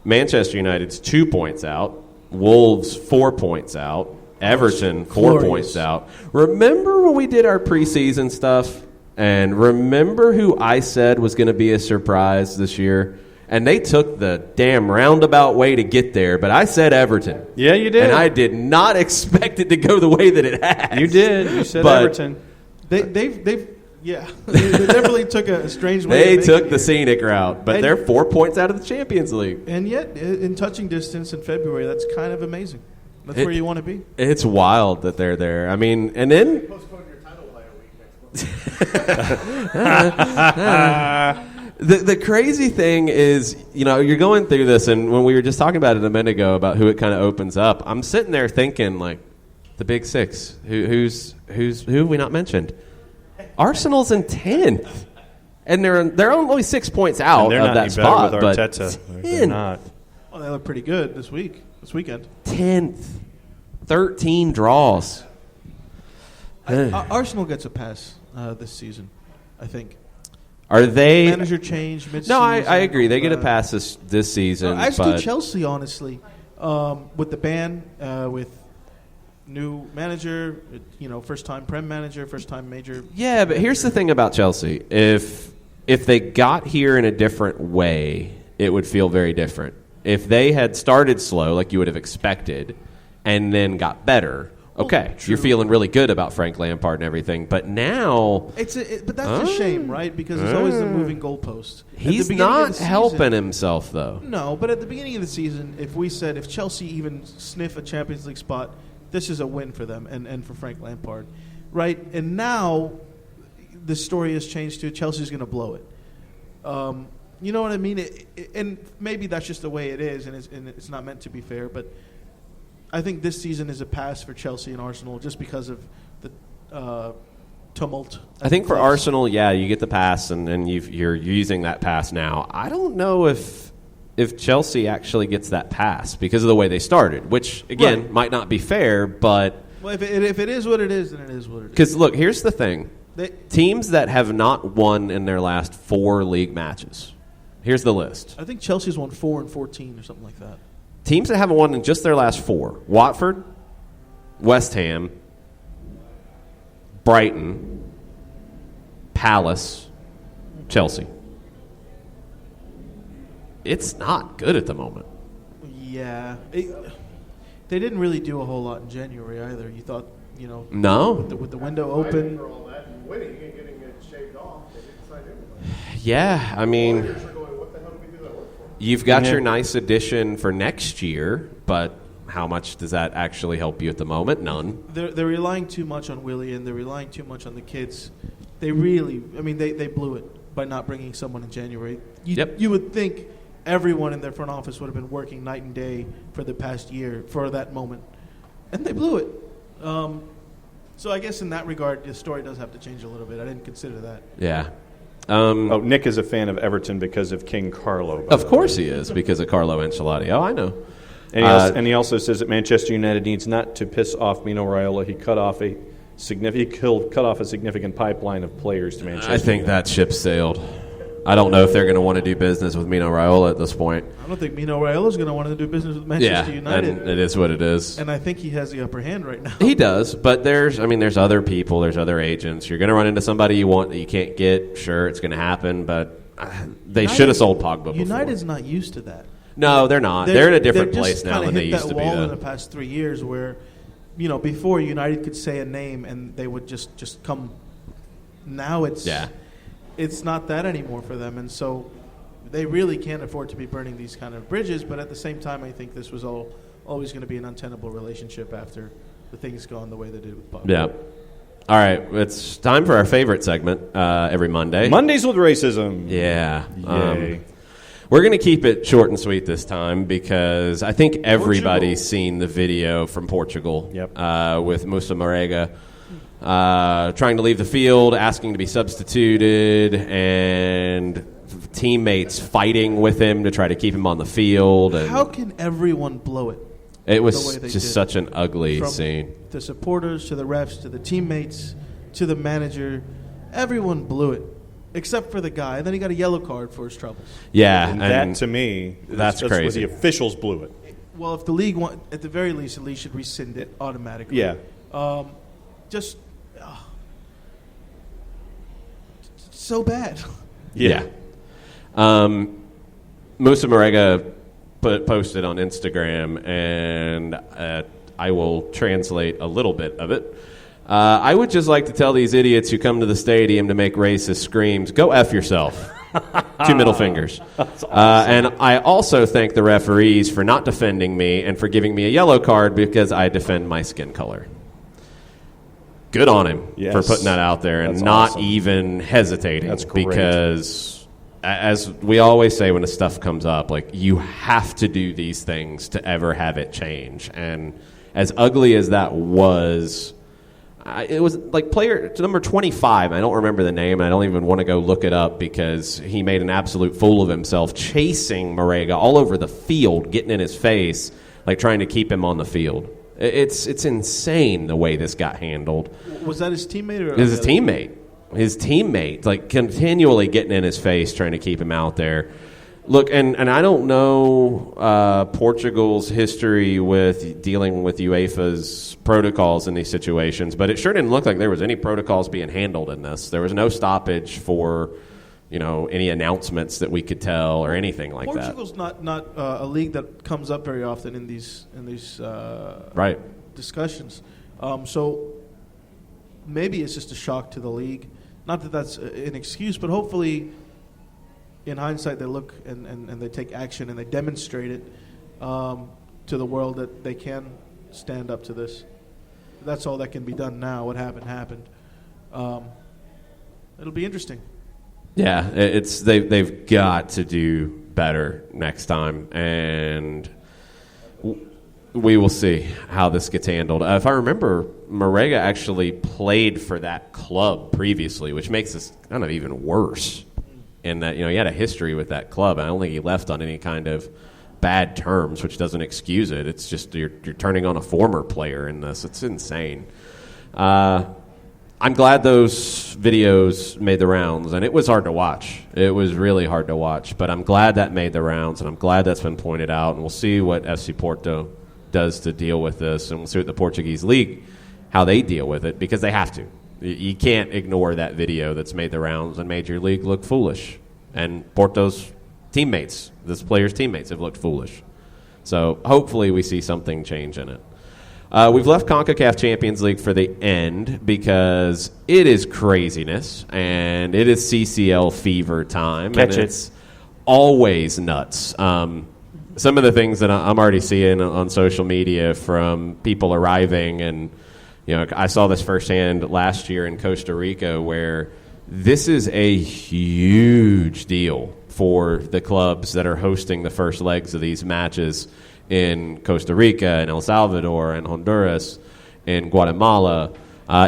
Manchester United's 2 points out. Wolves 4 points out. Everton 4 points out. Remember when we did our preseason stuff, and remember who I said was going to be a surprise this year? And they took the damn roundabout way to get there, but I said Everton. Yeah, you did. And I did not expect it to go the way that it has. You did. You said Everton. They definitely took a strange way. They took the scenic route, but they're 4 points out of the Champions League. And yet, in touching distance in February, that's kind of amazing. That's where you want to be. It's wild that they're there. I mean, and then Postpone your title by a week next month. The crazy thing is, you're going through this, and when we were just talking about it a minute ago about who it kind of opens up, I'm sitting there thinking, like, The Big Six. Who have we not mentioned? Arsenal's in 10th. And they're only 6 points out of that spot. With Arteta. They're not. Well, they look pretty good this weekend. 10th. 13 draws. Arsenal gets a pass this season, I think. Are they manager change mid-season? No, I agree. They get a pass this season. As do Chelsea, honestly, with the ban, with new manager, first-time Prem manager, first-time major. Yeah, but here's the thing about Chelsea: if they got here in a different way, it would feel very different. If they had started slow, like you would have expected, and then got better. Okay, you're feeling really good about Frank Lampard and everything, but now but that's a shame, right? Because there's always the moving goalpost. He's not helping himself, though. No, but at the beginning of the season, if Chelsea even sniff a Champions League spot, this is a win for them and for Frank Lampard, right? And now the story has changed to Chelsea's going to blow it. You know what I mean? And maybe that's just the way it is, and it's not meant to be fair, but I think this season is a pass for Chelsea and Arsenal just because of the tumult. I think for Arsenal, you get the pass, and you're using that pass now. I don't know if Chelsea actually gets that pass because of the way they started, which, again, might not be fair, but... Well, if it is what it is, then it is what it is. Because, look, here's the thing. Teams that have not won in their last 4 league matches. Here's the list. I think Chelsea's won 4 and 14 or something like that. Teams that haven't won in just their last 4. Watford, West Ham, Brighton, Palace, Chelsea. It's not good at the moment. Yeah. They didn't really do a whole lot in January either. You thought, No. With the window open. For all that and winning and getting it shaved off, they didn't sign anybody. Yeah, I mean... Players are going, what the hell do we do that work for? You've got your nice addition for next year, but how much does that actually help you at the moment? None. They're relying too much on Willie, and they're relying too much on the kids. They really, they blew it by not bringing someone in January. You would think everyone in their front office would have been working night and day for the past year for that moment, and they blew it. So I guess in that regard, the story does have to change a little bit. I didn't consider that. Yeah. Nick is a fan of Everton because of King Carlo. Of course he is, because of Carlo Ancelotti. Oh, I know. And he also says that Manchester United needs not to piss off Mino Raiola. He cut off a significant pipeline of players to Manchester I think that ship sailed. I don't know if they're going to want to do business with Mino Raiola at this point. I don't think Mino Raiola is going to want to do business with Manchester United. And it is what it is. And I think he has the upper hand right now. He does, but there's other people, there's other agents. You're going to run into somebody you want that you can't get. Sure, it's going to happen, but they should have sold Pogba before. United's not used to that. No, they're not. They're in a different place now than they used to be. They've just kind of hit that wall in the past 3 years where, before United could say a name and they would just come. Now it's not that anymore for them, and so they really can't afford to be burning these kind of bridges. But at the same time, I think this was always going to be an untenable relationship after the things gone the way they did with Pogba. Yeah. All right, it's time for our favorite segment every Monday. Mondays with Racism. Yeah. Yay. We're going to keep it short and sweet this time because I think everybody's seen the video from Portugal with Musa Marega trying to leave the field, asking to be substituted, and teammates fighting with him to try to keep him on the field. And how can everyone blow it? It was just such an ugly scene. The supporters, to the refs, to the teammates, to the manager, everyone blew it. Except for the guy. And then he got a yellow card for his troubles. Yeah. And that, to me, that's crazy. Where the officials blew it. Well, if the league, at the very least, the league should rescind it automatically. Yeah. So bad. Yeah. Musa Marega posted on Instagram, and I will translate a little bit of it. I would just like to tell these idiots who come to the stadium to make racist screams, go F yourself. 2 middle fingers. That's awesome. And I also thank the referees for not defending me and for giving me a yellow card because I defend my skin color. Good on him for putting that out there and not even hesitating. That's great. Because, as we always say when the stuff comes up, like, you have to do these things to ever have it change. And as ugly as that was, it was like player number 25. I don't remember the name, and I don't even want to go look it up because he made an absolute fool of himself chasing Marega all over the field, getting in his face, like trying to keep him on the field. It's insane the way this got handled. Was that his teammate? Or it was his teammate. His teammate, like continually getting in his face, trying to keep him out there. Look, and I don't know Portugal's history with dealing with UEFA's protocols in these situations, but it sure didn't look like there was any protocols being handled in this. There was no stoppage for, any announcements that we could tell or anything like Portugal's that. Portugal's not a league that comes up very often in these right. discussions. So maybe it's just a shock to the league. Not that that's an excuse, but hopefully, in hindsight, they look and they take action and they demonstrate it to the world that they can stand up to this. That's all that can be done now. What happened. It'll be interesting. Yeah, they've got to do better next time, and we will see how this gets handled. If I remember, Marega actually played for that club previously, which makes this kind of even worse. In that, he had a history with that club. I don't think he left on any kind of bad terms, which doesn't excuse it. It's just you're turning on a former player in this. It's insane. I'm glad those videos made the rounds, and it was hard to watch. It was really hard to watch, but I'm glad that made the rounds, and I'm glad that's been pointed out, and we'll see what FC Porto does to deal with this, and we'll see what the Portuguese league, how they deal with it, because they have to. You can't ignore that video that's made the rounds and made your league look foolish. And Porto's teammates, this player's teammates, have looked foolish. So hopefully we see something change in it. We've left CONCACAF Champions League for the end because it is craziness and it is CCL fever time. Catch and it. It's always nuts. Some of the things that I'm already seeing on social media from people arriving and I saw this firsthand last year in Costa Rica where this is a huge deal for the clubs that are hosting the first legs of these matches in Costa Rica, and El Salvador, and Honduras, in Guatemala,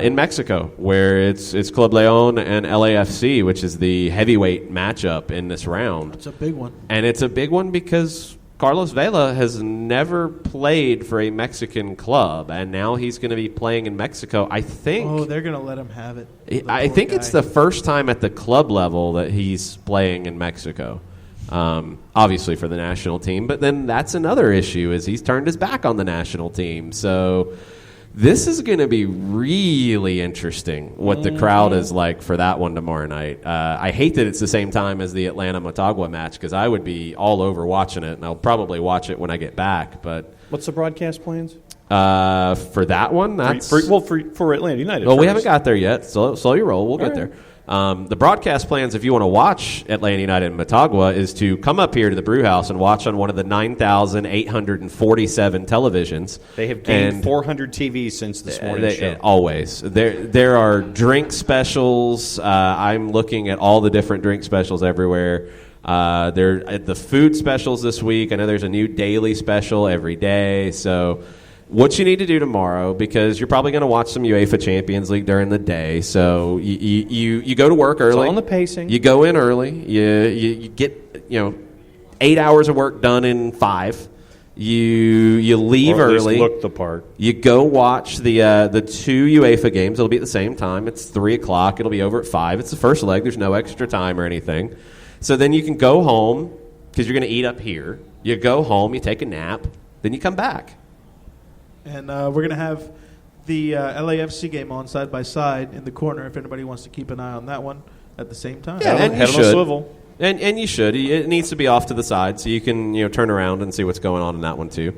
in Mexico, where it's Club León and LAFC, which is the heavyweight matchup in this round. It's a big one. And it's a big one because Carlos Vela has never played for a Mexican club, and now he's going to be playing in Mexico. I think. Oh, they're going to let him have it. I think it's the first time at the club level that he's playing in Mexico. Obviously for the national team, but then that's another issue is he's turned his back on the national team. So this is going to be really interesting what the crowd is like for that one tomorrow night. I hate that it's the same time as the Atlanta-Motagua match because I would be all over watching it, and I'll probably watch it when I get back. But What's the broadcast plans? For that one, that's for Atlanta United. Well, we first. haven't got there yet. Slow your roll. We'll get there. The broadcast plans, if you want to watch Atlanta United and Motagua, is to come up here to the Brewhouse and watch on one of the 9,847 televisions. They have gained 400 TVs since this morning's show. Always. There are drink specials. I'm looking at all the different drink specials everywhere. They're at the food specials this week. I know there's a new daily special every day. So what you need to do tomorrow, because you're probably going to watch some UEFA Champions League during the day, so you go to work early. It's all on the pacing. You go in early. You get 8 hours of work done in 5. You leave or at least early. Look the part. You go watch the 2 UEFA games. It'll be at the same time. It's 3:00. It'll be over at 5. It's the first leg. There's no extra time or anything. So then you can go home because you're going to eat up here. You go home. You take a nap. Then you come back. And we're going to have the LAFC game on side by side in the corner if anybody wants to keep an eye on that one at the same time. Yeah, and head you on a should. swivel. And you should. It needs to be off to the side so you can turn around and see what's going on in that one too.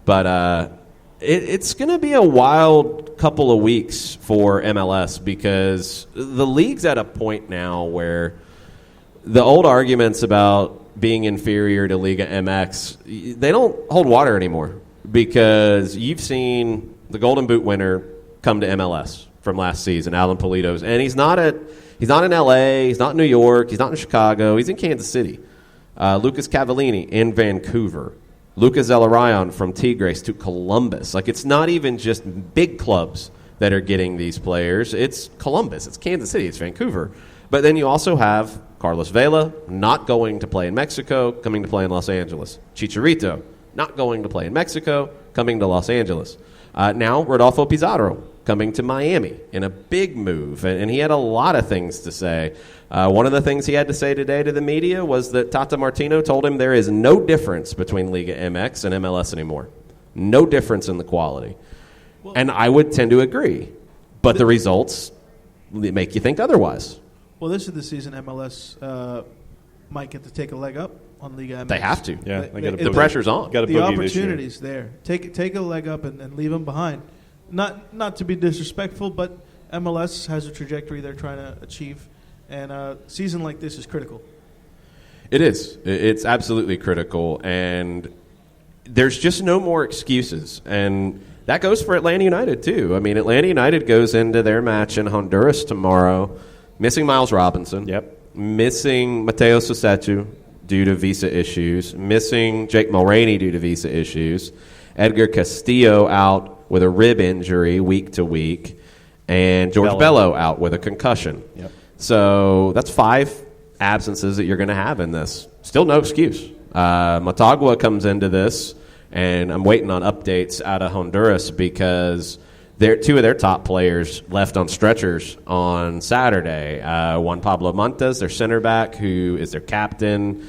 But it's going to be a wild couple of weeks for MLS because the league's at a point now where the old arguments about being inferior to Liga MX, they don't hold water anymore. Because you've seen the Golden Boot winner come to MLS from last season, Alan Pulido's, and he's not in L.A., he's not in New York, he's not in Chicago, he's in Kansas City. Lucas Cavallini in Vancouver. Lucas Zelarayan from Tigres to Columbus. Like, it's not even just big clubs that are getting these players. It's Columbus, it's Kansas City, it's Vancouver. But then you also have Carlos Vela not going to play in Mexico, coming to play in Los Angeles. Chicharito not going to play in Mexico, coming to Los Angeles. Now Rodolfo Pizarro coming to Miami in a big move. And he had a lot of things to say. One of the things he had to say today to the media was that Tata Martino told him there is no difference between Liga MX and MLS anymore. No difference in the quality. And I would tend to agree. But the results make you think otherwise. Well, this is the season MLS might get to take a leg up on Liga MX. They have to. Yeah, the pressure's on. Got a the boogie this year. opportunity's there. Take a leg up and leave them behind. Not to be disrespectful, but MLS has a trajectory they're trying to achieve, and a season like this is critical. It is. It's absolutely critical, and there's just no more excuses. And that goes for Atlanta United, too. I mean, Atlanta United goes into their match in Honduras tomorrow, missing Miles Robinson. Yep. Missing Mateo Susetu due to visa issues. Missing Jake Mulroney due to visa issues. Edgar Castillo out with a rib injury week to week. And George Bello out with a concussion. Yep. So that's 5 absences that you're going to have in this. Still no excuse. Motagua comes into this, and I'm waiting on updates out of Honduras because 2 of their top players left on stretchers on Saturday. Juan Pablo Montes, their center back, who is their captain,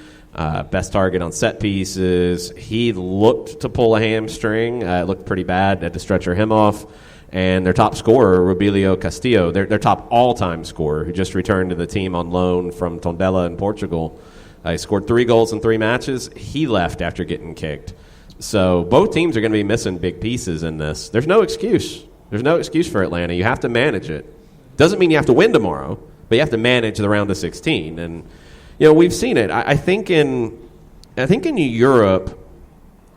best target on set pieces. He looked to pull a hamstring. It looked pretty bad. Had to stretcher him off. And their top scorer, Robilio Castillo, their top all-time scorer, who just returned to the team on loan from Tondela in Portugal. He scored 3 goals in 3 matches. He left after getting kicked. So both teams are going to be missing big pieces in this. There's no excuse. There's no excuse for Atlanta. You have to manage it. Doesn't mean you have to win tomorrow, but you have to manage the round of 16. And we've seen it. I think in Europe,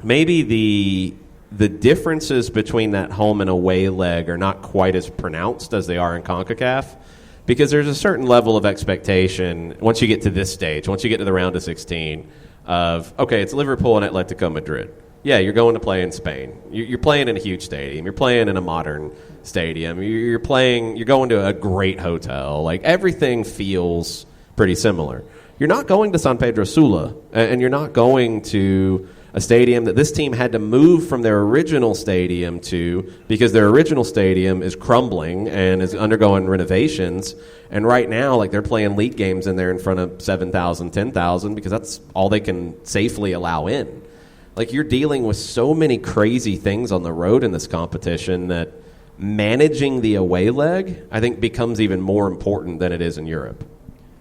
maybe the differences between that home and away leg are not quite as pronounced as they are in CONCACAF, because there's a certain level of expectation once you get to this stage, once you get to the round of 16, of, okay, it's Liverpool and Atletico Madrid. Yeah, you're going to play in Spain. You're playing in a huge stadium. You're playing in a modern stadium. You're going to a great hotel. Like, everything feels pretty similar. You're not going to San Pedro Sula, and you're not going to a stadium that this team had to move from their original stadium to, because their original stadium is crumbling and is undergoing renovations. And right now, like, they're playing league games in there in front of 7,000, 10,000, because that's all they can safely allow in. Like, you're dealing with so many crazy things on the road in this competition that managing the away leg, I think, becomes even more important than it is in Europe.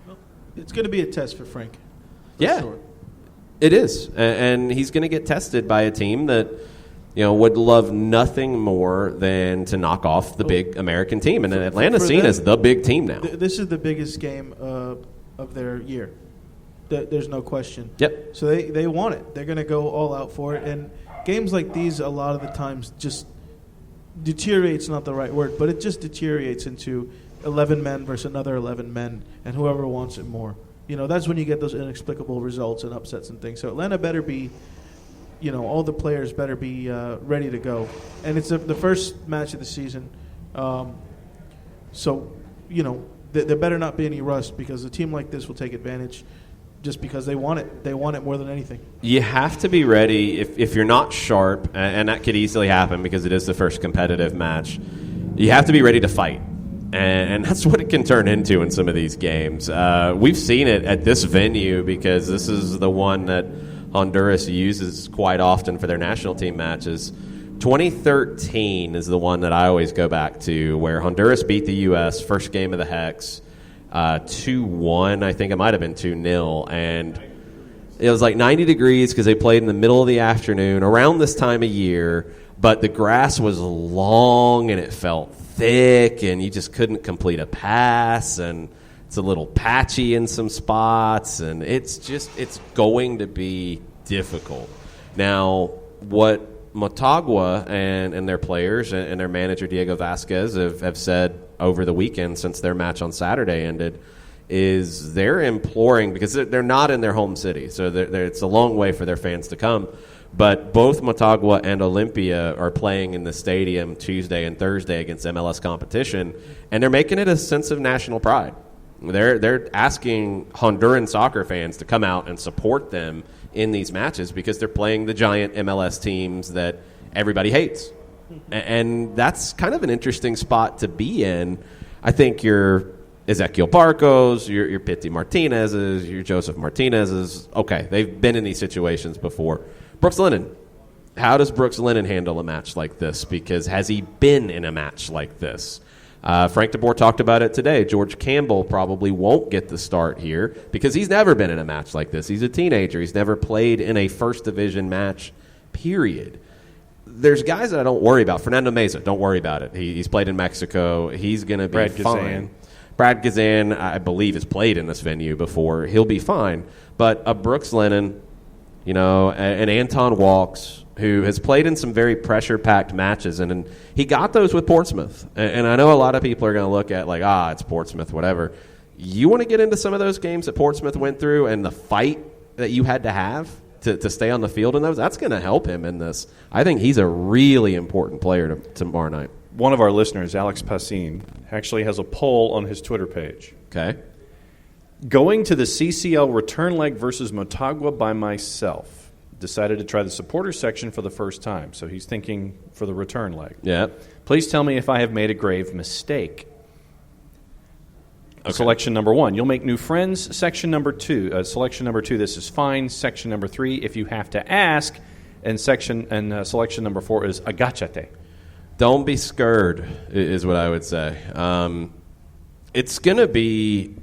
Well, it's going to be a test for Frank. Yeah. Sure. It is, and he's going to get tested by a team that, would love nothing more than to knock off the big American team. And Atlanta's seen as the big team now. This is the biggest game of their year. There's no question. Yep. So they want it. They're going to go all out for it. And games like these, a lot of the times, just deteriorates, not the right word, but it just deteriorates into 11 men versus another 11 men, and whoever wants it more. That's when you get those inexplicable results and upsets and things. So Atlanta better be, all the players better be ready to go. And it's the first match of the season. So, there better not be any rust, because a team like this will take advantage just because they want it. They want it more than anything. You have to be ready. If you're not sharp, and that could easily happen because it is the first competitive match, you have to be ready to fight. And that's what it can turn into in some of these games. We've seen it at this venue because this is the one that Honduras uses quite often for their national team matches. 2013 is the one that I always go back to, where Honduras beat the U.S. first game of the Hex 2-1. I think it might have been 2-0. And it was like 90 degrees because they played in the middle of the afternoon around this time of year. But the grass was long and it felt thick, and you just couldn't complete a pass, and it's a little patchy in some spots, and it's going to be difficult. Now, what Motagua and their players and their manager Diego Vasquez have said over the weekend since their match on Saturday ended is they're imploring, because they're not in their home city, so it's a long way for their fans to come. But both Motagua and Olympia are playing in the stadium Tuesday and Thursday against MLS competition, and they're making it a sense of national pride. They're asking Honduran soccer fans to come out and support them in these matches because they're playing the giant MLS teams that everybody hates. And that's kind of an interesting spot to be in. I think your Ezequiel Barcos, your Pity Martinez's, your Joseph Martinez's, okay, they've been in these situations before. Brooks Lennon, how does Brooks Lennon handle a match like this? Because has he been in a match like this? Frank DeBoer talked about it today. George Campbell probably won't get the start here because he's never been in a match like this. He's a teenager. He's never played in a first division match, period. There's guys that I don't worry about. Fernando Meza, don't worry about it. He's played in Mexico. He's going to be fine. Brad Gazan, I believe, has played in this venue before. He'll be fine. But a Brooks Lennon, an Anton Walks, who has played in some very pressure-packed matches, and he got those with Portsmouth. And I know a lot of people are going to look at like, it's Portsmouth, whatever. You want to get into some of those games that Portsmouth went through and the fight that you had to have to stay on the field in those, that's going to help him in this. I think he's a really important player tomorrow night. One of our listeners, Alex Passin, actually has a poll on his Twitter page. Okay. Going to the CCL return leg versus Motagua by myself. Decided to try the supporter section for the first time, so he's thinking for the return leg. Yeah. Please tell me if I have made a grave mistake. Okay. Selection number 1, you'll make new friends. Section number 2, selection number 2, this is fine. Section number 3, if you have to ask. And selection number 4 is agachate. Don't be scared, is what I would say. It's going to be...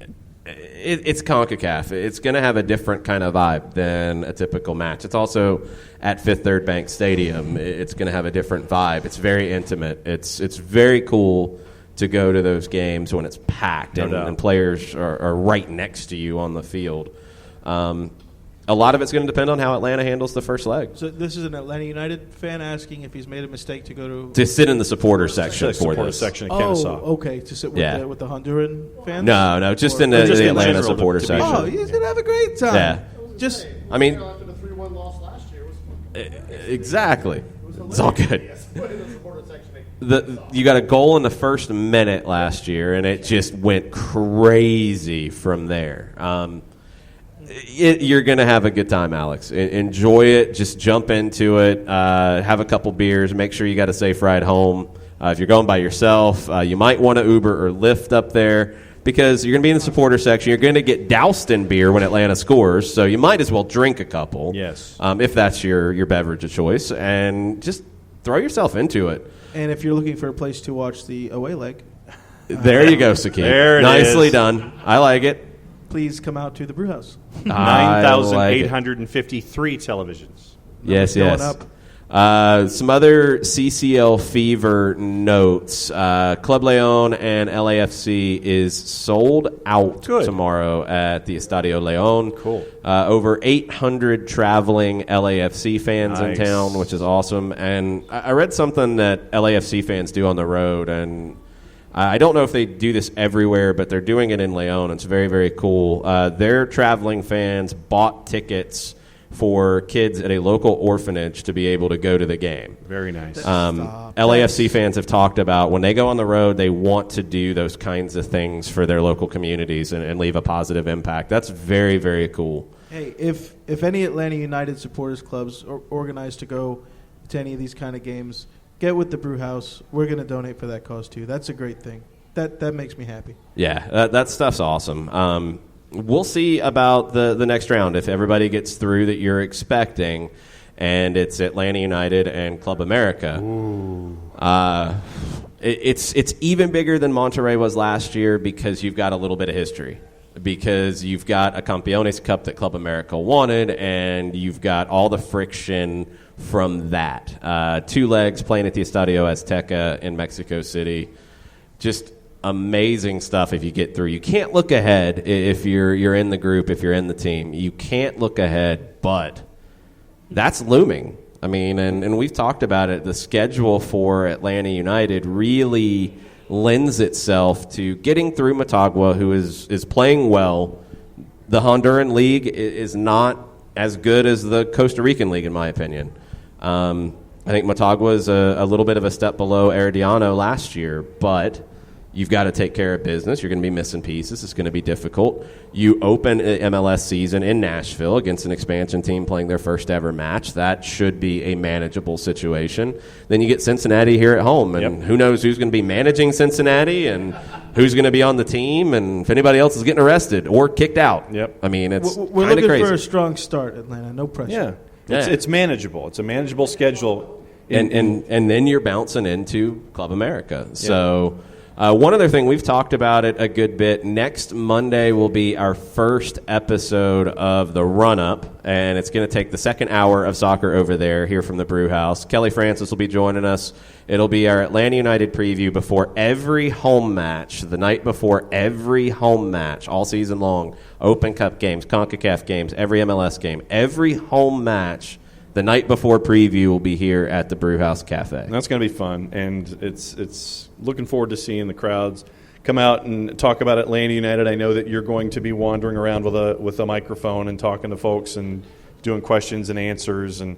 It's CONCACAF. It's going to have a different kind of vibe than a typical match. It's also at Fifth Third Bank Stadium. It's going to have a different vibe. It's very intimate. It's very cool to go to those games when it's packed and players are right next to you on the field. A lot of it's going to depend on how Atlanta handles the first leg. So this is an Atlanta United fan asking if he's made a mistake to go to sit in the supporter section for this. Section in Kennesaw. Okay, to sit with the Honduran fans. No, just in the Atlanta supporter section. Oh, he's gonna have a great time. Yeah, just I mean, After the 3-1 loss last year, exactly. It's all good. You got a goal in the first minute last year, and it just went crazy from there. You're going to have a good time, Alex. Enjoy it. Just jump into it. Have a couple beers. Make sure you got a safe ride home. If you're going by yourself, you might want to Uber or Lyft up there because you're going to be in the supporter section. You're going to get doused in beer when Atlanta scores, so you might as well drink a couple. Yes. If that's your beverage of choice, and just throw yourself into it. And if you're looking for a place to watch the away leg, there you go, Sakib. There it Nicely is. done. I like it. please come out to the Brewhouse. 9,853 televisions. Yes. Going up. Some other CCL fever notes. Club Leon and LAFC is sold out tomorrow at the Estadio Leon. Cool. Over 800 traveling LAFC fans in town, which is awesome. And I read something that LAFC fans do on the road, and I don't know if they do this everywhere, but they're doing it in Leon. It's very, very cool. Their traveling fans bought tickets for kids at a local orphanage to be able to go to the game. Very nice. LAFC fans have talked about when they go on the road, they want to do those kinds of things for their local communities and leave a positive impact. That's very, very cool. Hey, if any Atlanta United supporters clubs are organized to go to any of these kind of games, get with the Brewhouse. We're going to donate for that cause too. That's a great thing. That makes me happy. Yeah, that stuff's awesome. We'll see about the next round if everybody gets through that you're expecting, and it's Atlanta United and Club America. It's even bigger than Monterrey was last year because you've got a little bit of history. Because you've got a Campeones Cup that Club America wanted, and you've got all the friction from that. 2 legs playing at the Estadio Azteca in Mexico City. Just amazing stuff if you get through. You can't look ahead if you're in the group, if you're in the team. You can't look ahead, but that's looming. I mean, and we've talked about it. The schedule for Atlanta United really lends itself to getting through Motagua, who is playing well. The Honduran League is not as good as the Costa Rican League, in my opinion. I think Motagua is a little bit of a step below Herediano last year, but you've got to take care of business. You're going to be missing pieces. It's going to be difficult. You open an MLS season in Nashville against an expansion team playing their first ever match. That should be a manageable situation. Then you get Cincinnati here at home, and who knows who's going to be managing Cincinnati and who's going to be on the team and if anybody else is getting arrested or kicked out. Yep. I mean, it's we're kind of looking crazy. for a strong start, Atlanta. No pressure. Yeah. It's manageable. It's a manageable schedule. And then you're bouncing into Club America. So one other thing, we've talked about it a good bit. Next Monday will be our first episode of the run-up, and it's going to take the second hour of soccer over there here from the Brewhouse. Kelly Francis will be joining us. It'll be our Atlanta United preview before every home match, the night before every home match, all season long. Open Cup games, CONCACAF games, every MLS game. Every home match, the night before preview will be here at the Brewhouse Cafe. And that's going to be fun, and it's looking forward to seeing the crowds come out and talk about Atlanta United. I know that you're going to be wandering around with a microphone and talking to folks and doing questions and answers. And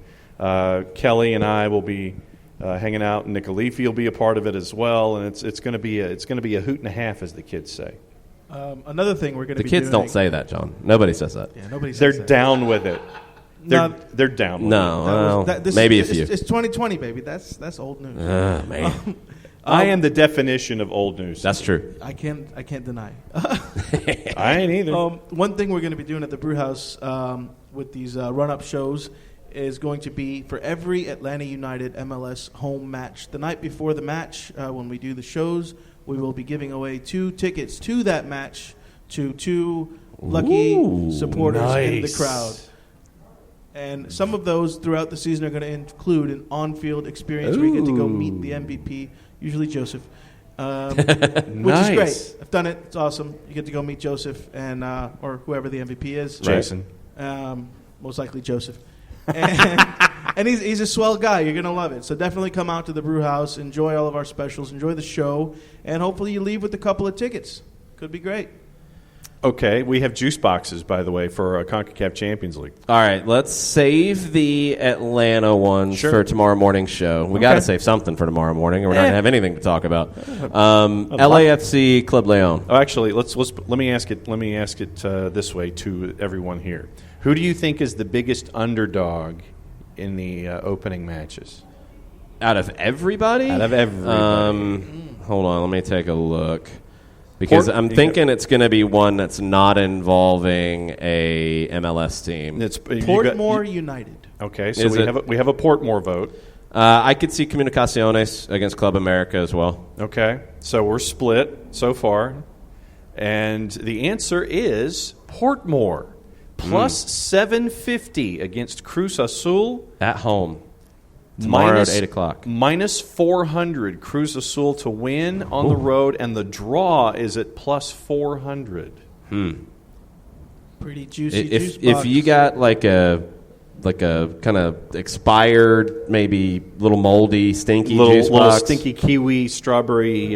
Kelly and I will be hanging out, and Nick Alifi will be a part of it as well. And it's going to be a hoot and a half, as the kids say. Another thing we're going to The be kids doing, don't say that, John. Nobody says that. Yeah, nobody says They're that. down with it. No, They're down with it. No, maybe a few. It's 2020, baby. That's old news. Man. I am the definition of old news. That's true. I can't deny. I ain't either. One thing we're going to be doing at the Brewhouse with these run-up shows is going to be for every Atlanta United MLS home match. The night before the match, when we do the shows, we will be giving away 2 tickets to that match to 2 lucky supporters in the crowd. And some of those throughout the season are going to include an on-field experience where you get to go meet the MVP, usually Joseph, which is great. I've done it. It's awesome. You get to go meet Joseph and or whoever the MVP is. Jason. Most likely Joseph. And he's a swell guy. You're going to love it. So definitely come out to the Brewhouse, enjoy all of our specials, enjoy the show, and hopefully you leave with a couple of tickets. Could be great. Okay, we have juice boxes, by the way, for CONCACAF Champions League. All right, let's save the Atlanta ones for tomorrow morning's show. We got to save something for tomorrow morning, or we're not going to have anything to talk about. LAFC Club Leon. Oh, actually, let me ask it this way to everyone here. Who do you think is the biggest underdog in the opening matches? Out of everybody? Out of everybody. Hold on, let me take a look. Because I'm thinking it's going to be one that's not involving a MLS team. It's Portmore United. Okay, so we have a Portmore vote. I could see Comunicaciones against Club America as well. Okay, so we're split so far. And the answer is Portmore. Plus 750 against Cruz Azul. At home. Tomorrow at 8 o'clock. Minus 400 Cruz Azul to win on the road, and the draw is at plus 400. Pretty juicy juice box. If you got like a kind of expired, maybe little moldy, stinky juice box. Stinky kiwi, strawberry.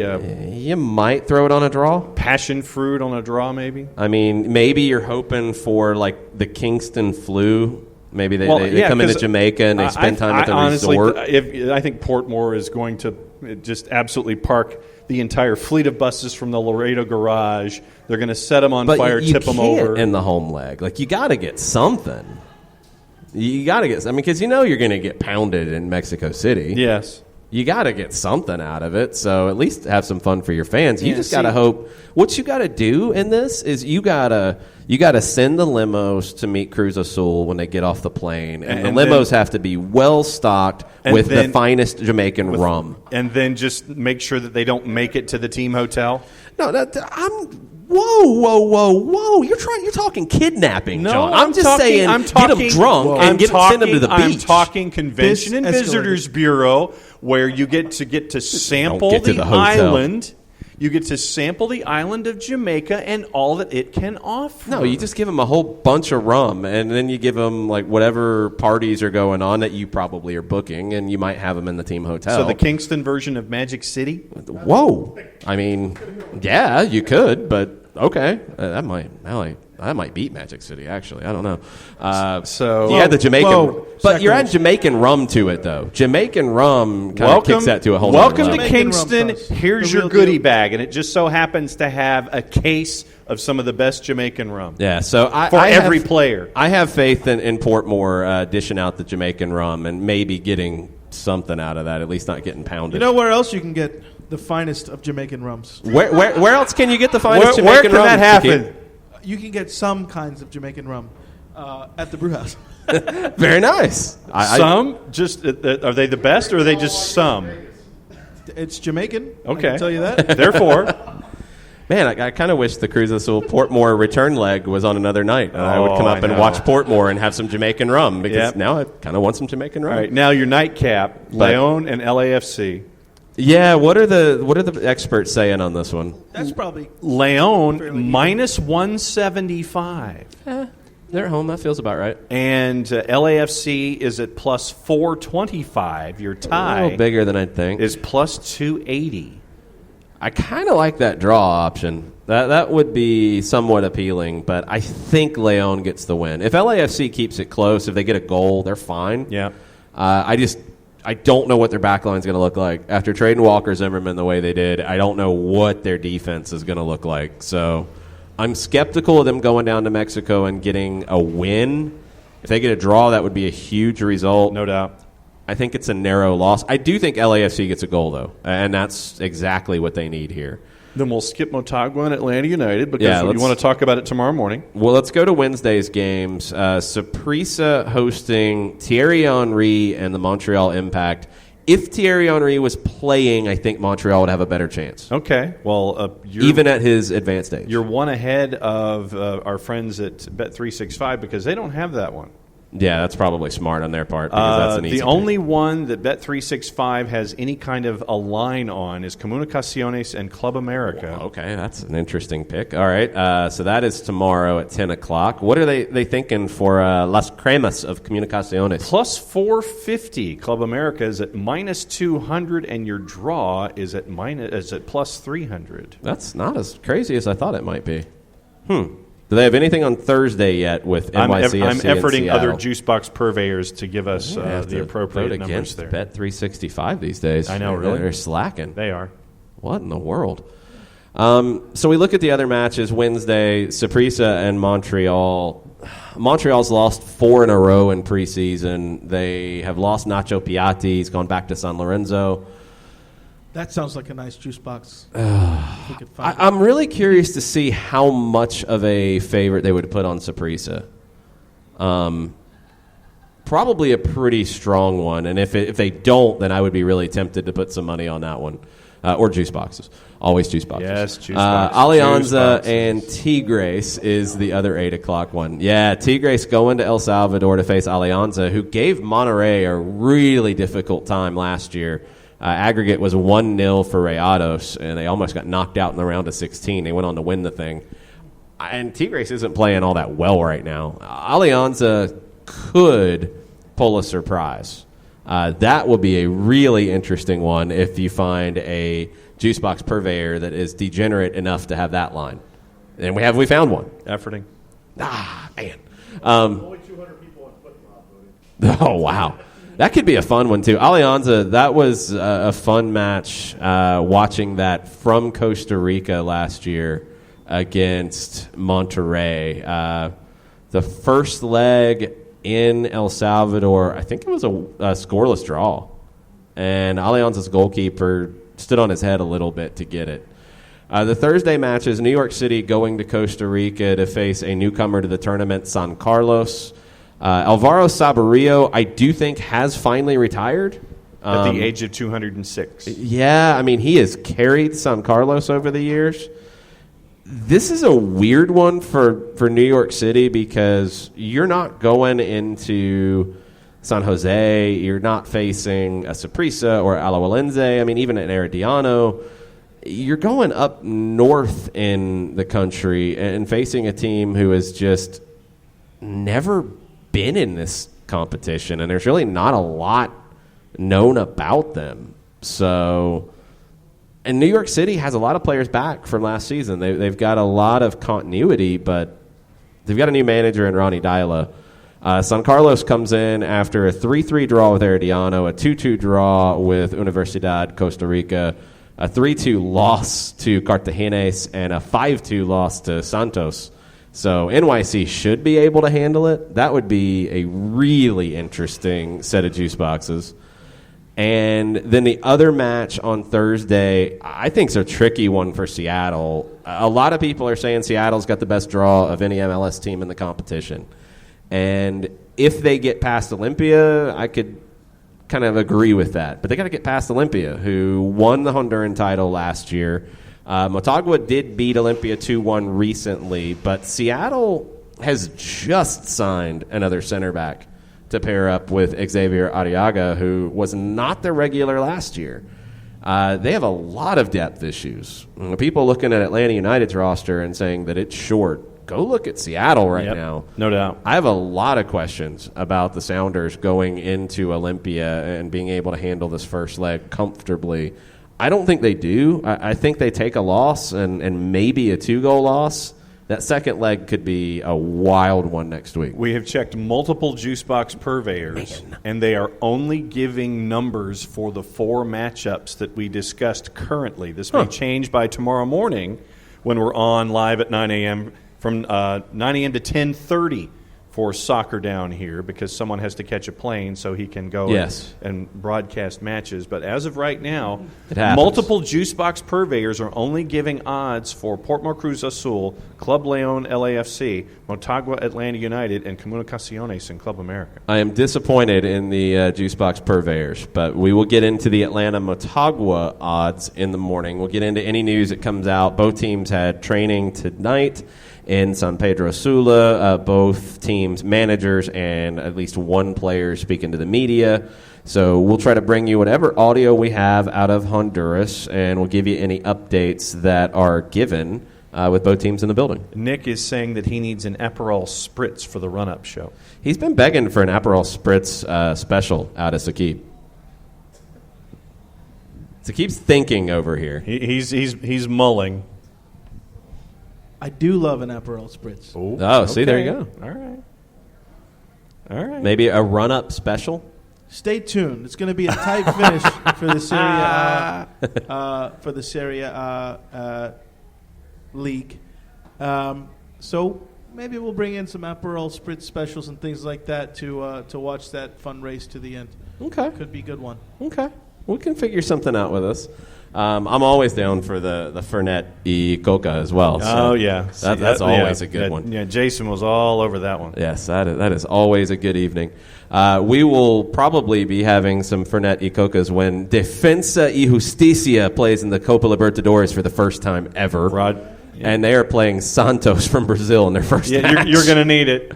You might throw it on a draw. Passion fruit on a draw, maybe. I mean, maybe you're hoping for like the Kingston flu. Maybe they come into Jamaica and they spend time at the resort. I think Portmore is going to just absolutely park the entire fleet of buses from the Laredo garage. They're going to set them on fire, tip them over. In the home leg. Like, you got to get something. You got to get something because you're going to get pounded in Mexico City. Yes. You got to get something out of it, so at least have some fun for your fans. You just got to hope. What you got to do in this is you got to send the limos to meet Cruz Azul when they get off the plane, and the limos have to be well stocked with the finest Jamaican rum. And then just make sure that they don't make it to the team hotel. No, Whoa! You're talking kidnapping, no, John. I'm just saying, get them drunk and send them to the beach. I'm talking Convention and Visitors Bureau, where you get to sample the island. You get to sample the island of Jamaica and all that it can offer. No, you just give them a whole bunch of rum, and then you give them like whatever parties are going on that you probably are booking, and you might have them in the team hotel. So the Kingston version of Magic City? Whoa! I mean, yeah, you could, but okay, that might beat Magic City. Actually, I don't know. So you had the Jamaican, but you're adding Sacrilege. Jamaican rum to it, though. Jamaican rum kind of kicks that to a whole. Welcome nother to level. Jamaican Kingston. rum toast. Here's The your real goodie deal. bag, and it just so happens to have a case of some of the best Jamaican rum. Yeah, so For every player. I have faith in Portmore dishing out the Jamaican rum and maybe getting something out of that, at least not getting pounded. You know where else you can get the finest of Jamaican rums? Where else can you get the finest Where Jamaican can rum? that happen? You can get some kinds of Jamaican rum at the Brewhouse. Very nice. Some? Just are they the best, or are they just some? It's Jamaican. Okay. I can tell you that. Therefore, Man, I kind of wish the Cruz Azul Portmore return leg was on another night. And I would come up I and know. watch Portmore and have some Jamaican rum because Yep. now I kind of want some Jamaican rum. all right. Now your nightcap, But- Leon and LAFC. Yeah, what are the experts saying on this one? That's probably Leon Fairly even. minus 175, They're at home. That feels about right. and LAFC is at plus 425. Your A tie little bigger than I'd think. is plus 280. I kind of like that draw option. That would be somewhat appealing, but I think Leon gets the win. If LAFC keeps it close, if they get a goal, they're fine. Yeah. I don't know what their backline is going to look like. After trading Walker Zimmerman the way they did, I don't know what their defense is going to look like. So I'm skeptical of them going down to Mexico and getting a win. If they get a draw, that would be a huge result. No doubt. I think it's a narrow loss. I do think LAFC gets a goal, though, and that's exactly what they need here. Then we'll skip Motagua and Atlanta United because Yeah, you let's- want to talk about it tomorrow morning. Well, let's go to Wednesday's games. Saprissa hosting Thierry Henry and the Montreal Impact. If Thierry Henry was playing, I think Montreal would have a better chance, Okay. Well, even at his advanced age. you're one ahead of our friends at Bet365 because they don't have that one. Yeah, that's probably smart on their part because that's an easy The pick. only one that Bet365 has any kind of a line on is Comunicaciones and Club America. Okay, that's an interesting pick. All right, so that is tomorrow at 10 o'clock. What are they thinking for Las Cremas of Comunicaciones? Plus 450. Club America is at minus 200, and your draw is at plus 300. That's not as crazy as I thought it might be. Do they have anything on Thursday yet with I'm NYCFC efforting in other Seattle? juice box purveyors to give us We have the to appropriate vote numbers against there. Bet365 these days. I know, really. They're slacking. They are. What in the world? So we look at the other matches Wednesday, Saprissa and Montreal. Montreal's lost 4 in a row in preseason. They have lost Nacho Piatti. He's gone back to San Lorenzo. that sounds like a nice juice box. If we could find it. I'm really curious to see how much of a favorite they would put on Saprissa. Probably a pretty strong one, and if they don't, then I would be really tempted to put some money on that one. Or juice boxes. Always juice boxes. Yes, juice boxes. Alianza Juice boxes. and Tigres is the other 8 o'clock one. Yeah, Tigres going to El Salvador to face Alianza, who gave Monterrey a really difficult time last year. Aggregate was 1-0 for Rayados, and they almost got knocked out in the round of 16. They went on to win the thing. And Tigres isn't playing all that well right now. Alianza could pull a surprise. That will be a really interesting one if you find a juice box purveyor that is degenerate enough to have that line. And we found one. Efforting. Man. Only 200 people on FootMob voted. Oh, wow. That could be a fun one, too. Alianza, that was a fun match watching that from Costa Rica last year against Monterrey. The first leg in El Salvador, I think it was a scoreless draw. And Alianza's goalkeeper stood on his head a little bit to get it. The Thursday match is New York City going to Costa Rica to face a newcomer to the tournament, San Carlos. Alvaro Saborio, I do think, has finally retired. At the age of 206. Yeah, I mean, he has carried San Carlos over the years. This is a weird one for New York City because you're not going into San Jose. You're not facing a Saprissa or Alajuelense. I mean, even an Herediano. you're going up north in the country and facing a team who has just never been in this competition, and there's really not a lot known about them. So, and New York City has a lot of players back from last season. They've got a lot of continuity, but they've got a new manager in Ronnie Dyla. San Carlos comes in after a 3-3 draw with Herediano, a 2-2 draw with Universidad Costa Rica, a 3-2 loss to Cartagenes, and a 5-2 loss to Santos. So NYC should be able to handle it. That would be a really interesting set of juice boxes. And then the other match on Thursday, I think is a tricky one for Seattle. A lot of people are saying Seattle's got the best draw of any MLS team in the competition. And if they get past Olympia, I could kind of agree with that. But they got to get past Olympia, who won the Honduran title last year. Motagua did beat Olympia 2-1 recently, but Seattle has just signed another center back to pair up with Xavier Arriaga, who was not the regular last year. They have a lot of depth issues. People looking at Atlanta United's roster and saying that it's short. Go look at Seattle right now. No doubt. I have a lot of questions about the Sounders going into Olympia and being able to handle this first leg comfortably. I don't think they do. I think they take a loss and maybe a 2-goal loss. That second leg could be a wild one next week. We have checked multiple juice box purveyors, and they are only giving numbers for the 4 matchups that we discussed currently. This may change by tomorrow morning when we're on live at 9 a.m. from 9 a.m. to 10:30 for soccer down here, because someone has to catch a plane so he can go and broadcast matches. But as of right now, multiple juice box purveyors are only giving odds for Portmore Cruz Azul, Club Leon LAFC, Motagua Atlanta United, and Comunicaciones in Club America. I am disappointed in the juice box purveyors, but we will get into the Atlanta Motagua odds in the morning. We'll get into any news that comes out. Both teams had training tonight in San Pedro Sula. Both teams' managers and at least one player speaking to the media. So we'll try to bring you whatever audio we have out of Honduras, and we'll give you any updates that are given with both teams in the building. Nick is saying that he needs an Aperol Spritz for the run-up show. He's been begging for an Aperol Spritz special out of Saqib. Saqib's thinking over here. He's mulling. I do love an Aperol Spritz. Oh, see, there you go. All right. Maybe a run-up special? Stay tuned. It's going to be a tight finish for the Serie A league. So maybe we'll bring in some Aperol Spritz specials and things like that to watch that fun race to the end. Okay. Could be a good one. Okay. We can figure something out with us. I'm always down for the Fernet y Coca as well. So oh, yeah. That's always a good one. Yeah, Jason was all over that one. Yes, that is always a good evening. We will probably be having some Fernet y Cocas when Defensa y Justicia plays in the Copa Libertadores for the first time ever. Rod. Yeah. And they are playing Santos from Brazil in their first match. You're going to need it.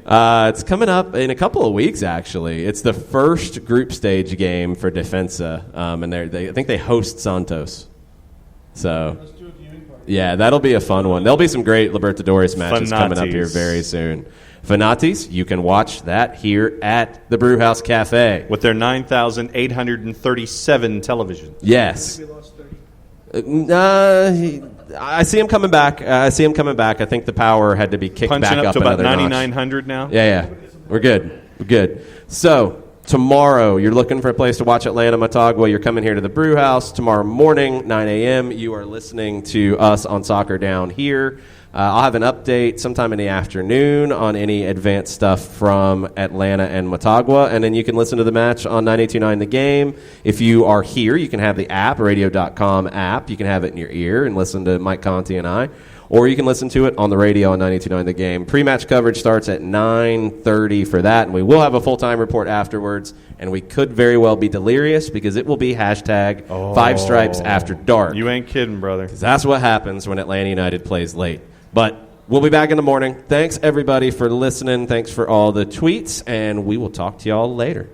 It's coming up in a couple of weeks, actually. It's the first group stage game for Defensa, and I think they host Santos. So, yeah, that'll be a fun one. There'll be some great Libertadores matches coming up here very soon. Fanatis, you can watch that here at the Brewhouse Cafe. With their 9,837 televisions. Yes. I see him coming back. I think the power had to be kicked Punching back up to about another 9,900 now. Yeah. We're good. So tomorrow, you're looking for a place to watch Atlanta Motagua. You're coming here to the Brewhouse tomorrow morning, 9 a.m. You are listening to us on Soccer Down here. I'll have an update sometime in the afternoon on any advanced stuff from Atlanta and Motagua, and then you can listen to the match on 92.9 The Game. If you are here, you can have the app, radio.com app. You can have it in your ear and listen to Mike Conti and I, or you can listen to it on the radio on 92.9 The Game. Pre-match coverage starts at 9:30 for that, and we will have a full-time report afterwards, and we could very well be delirious because it will be hashtag 5 Stripes After Dark. You ain't kidding, brother. Because that's what happens when Atlanta United plays late. But we'll be back in the morning. Thanks, everybody, for listening. Thanks for all the tweets, and we will talk to y'all later.